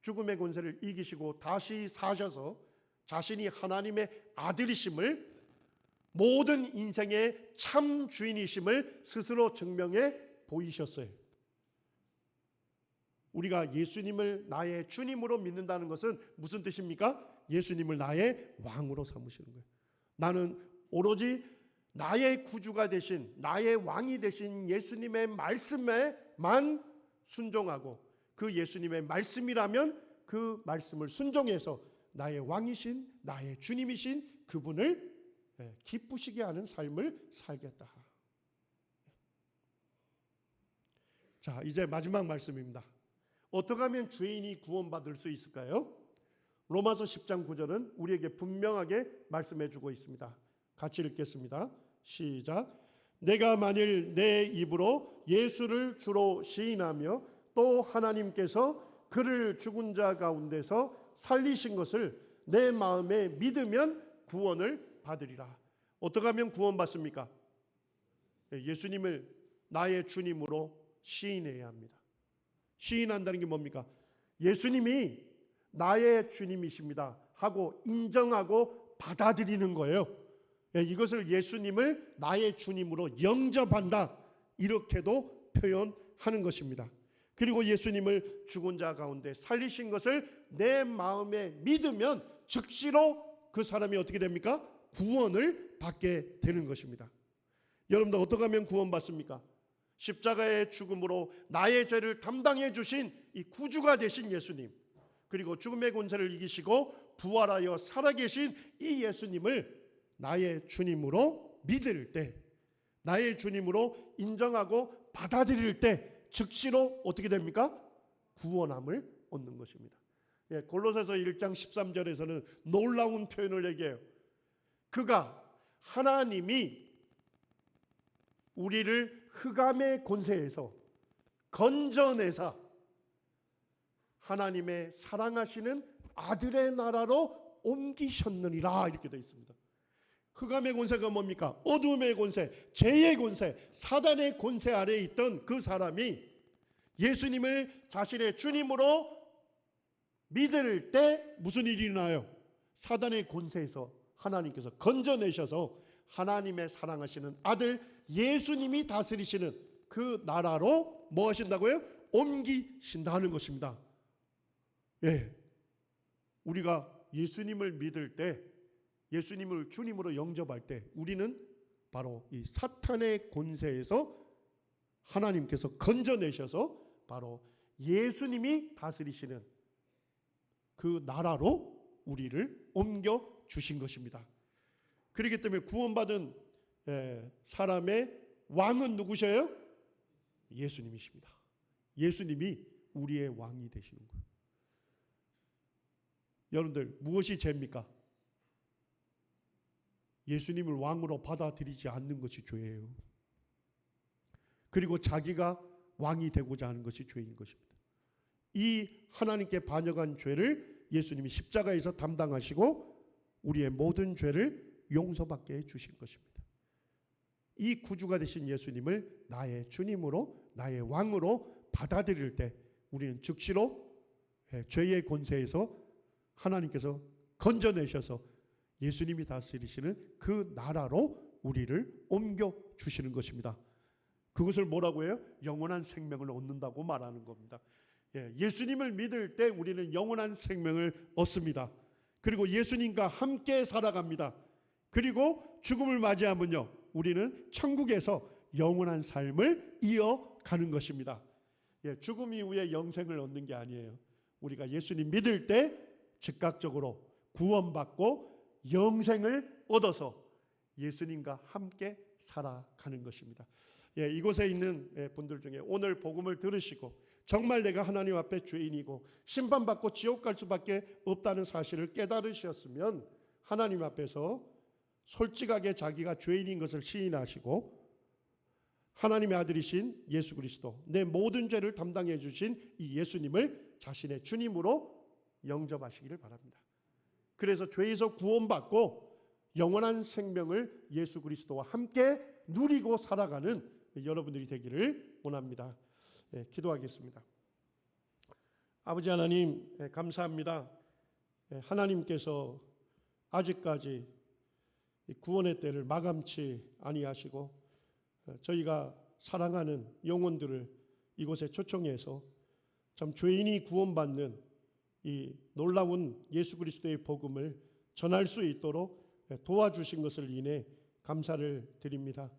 죽음의 권세를 이기시고 다시 사셔서 자신이 하나님의 아들이심을, 모든 인생의 참 주인이심을 스스로 증명해 보이셨어요. 우리가 예수님을 나의 주님으로 믿는다는 것은 무슨 뜻입니까? 예수님을 나의 왕으로 삼으시는 거예요. 나는 오로지 나의 구주가 되신, 나의 왕이 되신 예수님의 말씀에만 순종하고, 그 예수님의 말씀이라면 그 말씀을 순종해서 나의 왕이신, 나의 주님이신 그분을 기쁘시게 하는 삶을 살겠다. 자, 이제 마지막 말씀입니다. 어떻게 하면 죄인이 구원받을 수 있을까요? 로마서 10장 9절은 우리에게 분명하게 말씀해 주고 있습니다. 같이 읽겠습니다. 시작. 내가 만일 내 입으로 예수를 주로 시인하며 또 하나님께서 그를 죽은 자 가운데서 살리신 것을 내 마음에 믿으면 구원을 받으리라. 어떻게 하면 구원받습니까? 예수님을 나의 주님으로 시인해야 합니다. 시인한다는 게 뭡니까? 예수님이 나의 주님이십니다 하고 인정하고 받아들이는 거예요. 이것을 예수님을 나의 주님으로 영접한다, 이렇게도 표현하는 것입니다. 그리고 예수님을 죽은 자 가운데 살리신 것을 내 마음에 믿으면 즉시로 그 사람이 어떻게 됩니까? 구원을 받게 되는 것입니다. 여러분들 어떻게 하면 구원받습니까? 십자가의 죽음으로 나의 죄를 담당해 주신 이 구주가 되신 예수님, 그리고 죽음의 권세를 이기시고 부활하여 살아계신 이 예수님을 나의 주님으로 믿을 때, 나의 주님으로 인정하고 받아들일 때 즉시로 어떻게 됩니까? 구원함을 얻는 것입니다. 골로새서 1장 13절에서는 놀라운 표현을 얘기해요. 그가, 하나님이 우리를 흑암의 권세에서 건져내사 하나님의 사랑하시는 아들의 나라로 옮기셨느니라, 이렇게 되어 있습니다. 흑암의 권세가 뭡니까? 어둠의 권세, 죄의 권세, 사단의 권세 아래에 있던 그 사람이 예수님을 자신의 주님으로 믿을 때 무슨 일이 일어나요? 사단의 권세에서 하나님께서 건져내셔서 하나님의 사랑하시는 아들 예수님이 다스리시는 그 나라로 뭐 하신다고요? 옮기신다는 것입니다. 우리가 예수님을 믿을 때, 예수님을 주님으로 영접할 때 우리는 바로 이 사탄의 권세에서 하나님께서 건져내셔서 바로 예수님이 다스리시는 그 나라로 우리를 옮겨 주신 것입니다. 그렇기 때문에 구원받은 사람의 왕은 누구셔요? 예수님이십니다. 예수님이 우리의 왕이 되시는 거예요. 여러분들 무엇이 죄입니까? 예수님을 왕으로 받아들이지 않는 것이 죄예요. 그리고 자기가 왕이 되고자 하는 것이 죄인 것입니다. 이 하나님께 반역한 죄를 예수님이 십자가에서 담당하시고 우리의 모든 죄를 용서받게 해주신 것입니다. 이 구주가 되신 예수님을 나의 주님으로, 나의 왕으로 받아들일 때 우리는 즉시로 죄의 권세에서 하나님께서 건져내셔서 예수님이 다스리시는 그 나라로 우리를 옮겨 주시는 것입니다. 그것을 뭐라고 해요? 영원한 생명을 얻는다고 말하는 겁니다. 예수님을 믿을 때 우리는 영원한 생명을 얻습니다. 그리고 예수님과 함께 살아갑니다. 그리고 죽음을 맞이하면요, 우리는 천국에서 영원한 삶을 이어가는 것입니다. 죽음 이후에 영생을 얻는 게 아니에요. 우리가 예수님 믿을 때 즉각적으로 구원받고 영생을 얻어서 예수님과 함께 살아가는 것입니다. 이곳에 있는 분들 중에 오늘 복음을 들으시고 정말 내가 하나님 앞에 죄인이고 심판받고 지옥 갈 수밖에 없다는 사실을 깨달으셨으면 하나님 앞에서 솔직하게 자기가 죄인인 것을 시인하시고 하나님의 아들이신 예수 그리스도, 내 모든 죄를 담당해 주신 이 예수님을 자신의 주님으로 영접하시기를 바랍니다. 그래서 죄에서 구원받고 영원한 생명을 예수 그리스도와 함께 누리고 살아가는 여러분들이 되기를 원합니다. 기도하겠습니다. 아버지 하나님, 감사합니다. 하나님께서 아직까지 구원의 때를 마감치 아니하시고 저희가 사랑하는 영혼들을 이곳에 초청해서 참 죄인이 구원받는 이 놀라운 예수 그리스도의 복음을 전할 수 있도록 도와주신 것을 인해 감사를 드립니다.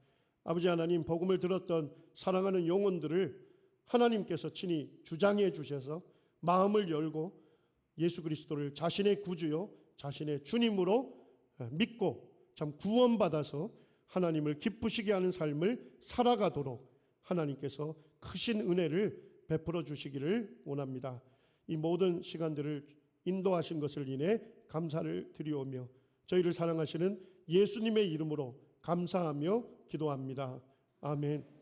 아버지 하나님, 복음을 들었던 사랑하는 영혼들을 하나님께서 친히 주장해 주셔서 마음을 열고 예수 그리스도를 자신의 구주요 자신의 주님으로 믿고 참 구원받아서 하나님을 기쁘시게 하는 삶을 살아가도록 하나님께서 크신 은혜를 베풀어 주시기를 원합니다. 이 모든 시간들을 인도하신 것을 인해 감사를 드리오며 저희를 사랑하시는 예수님의 이름으로 감사하며 기도합니다. 아멘.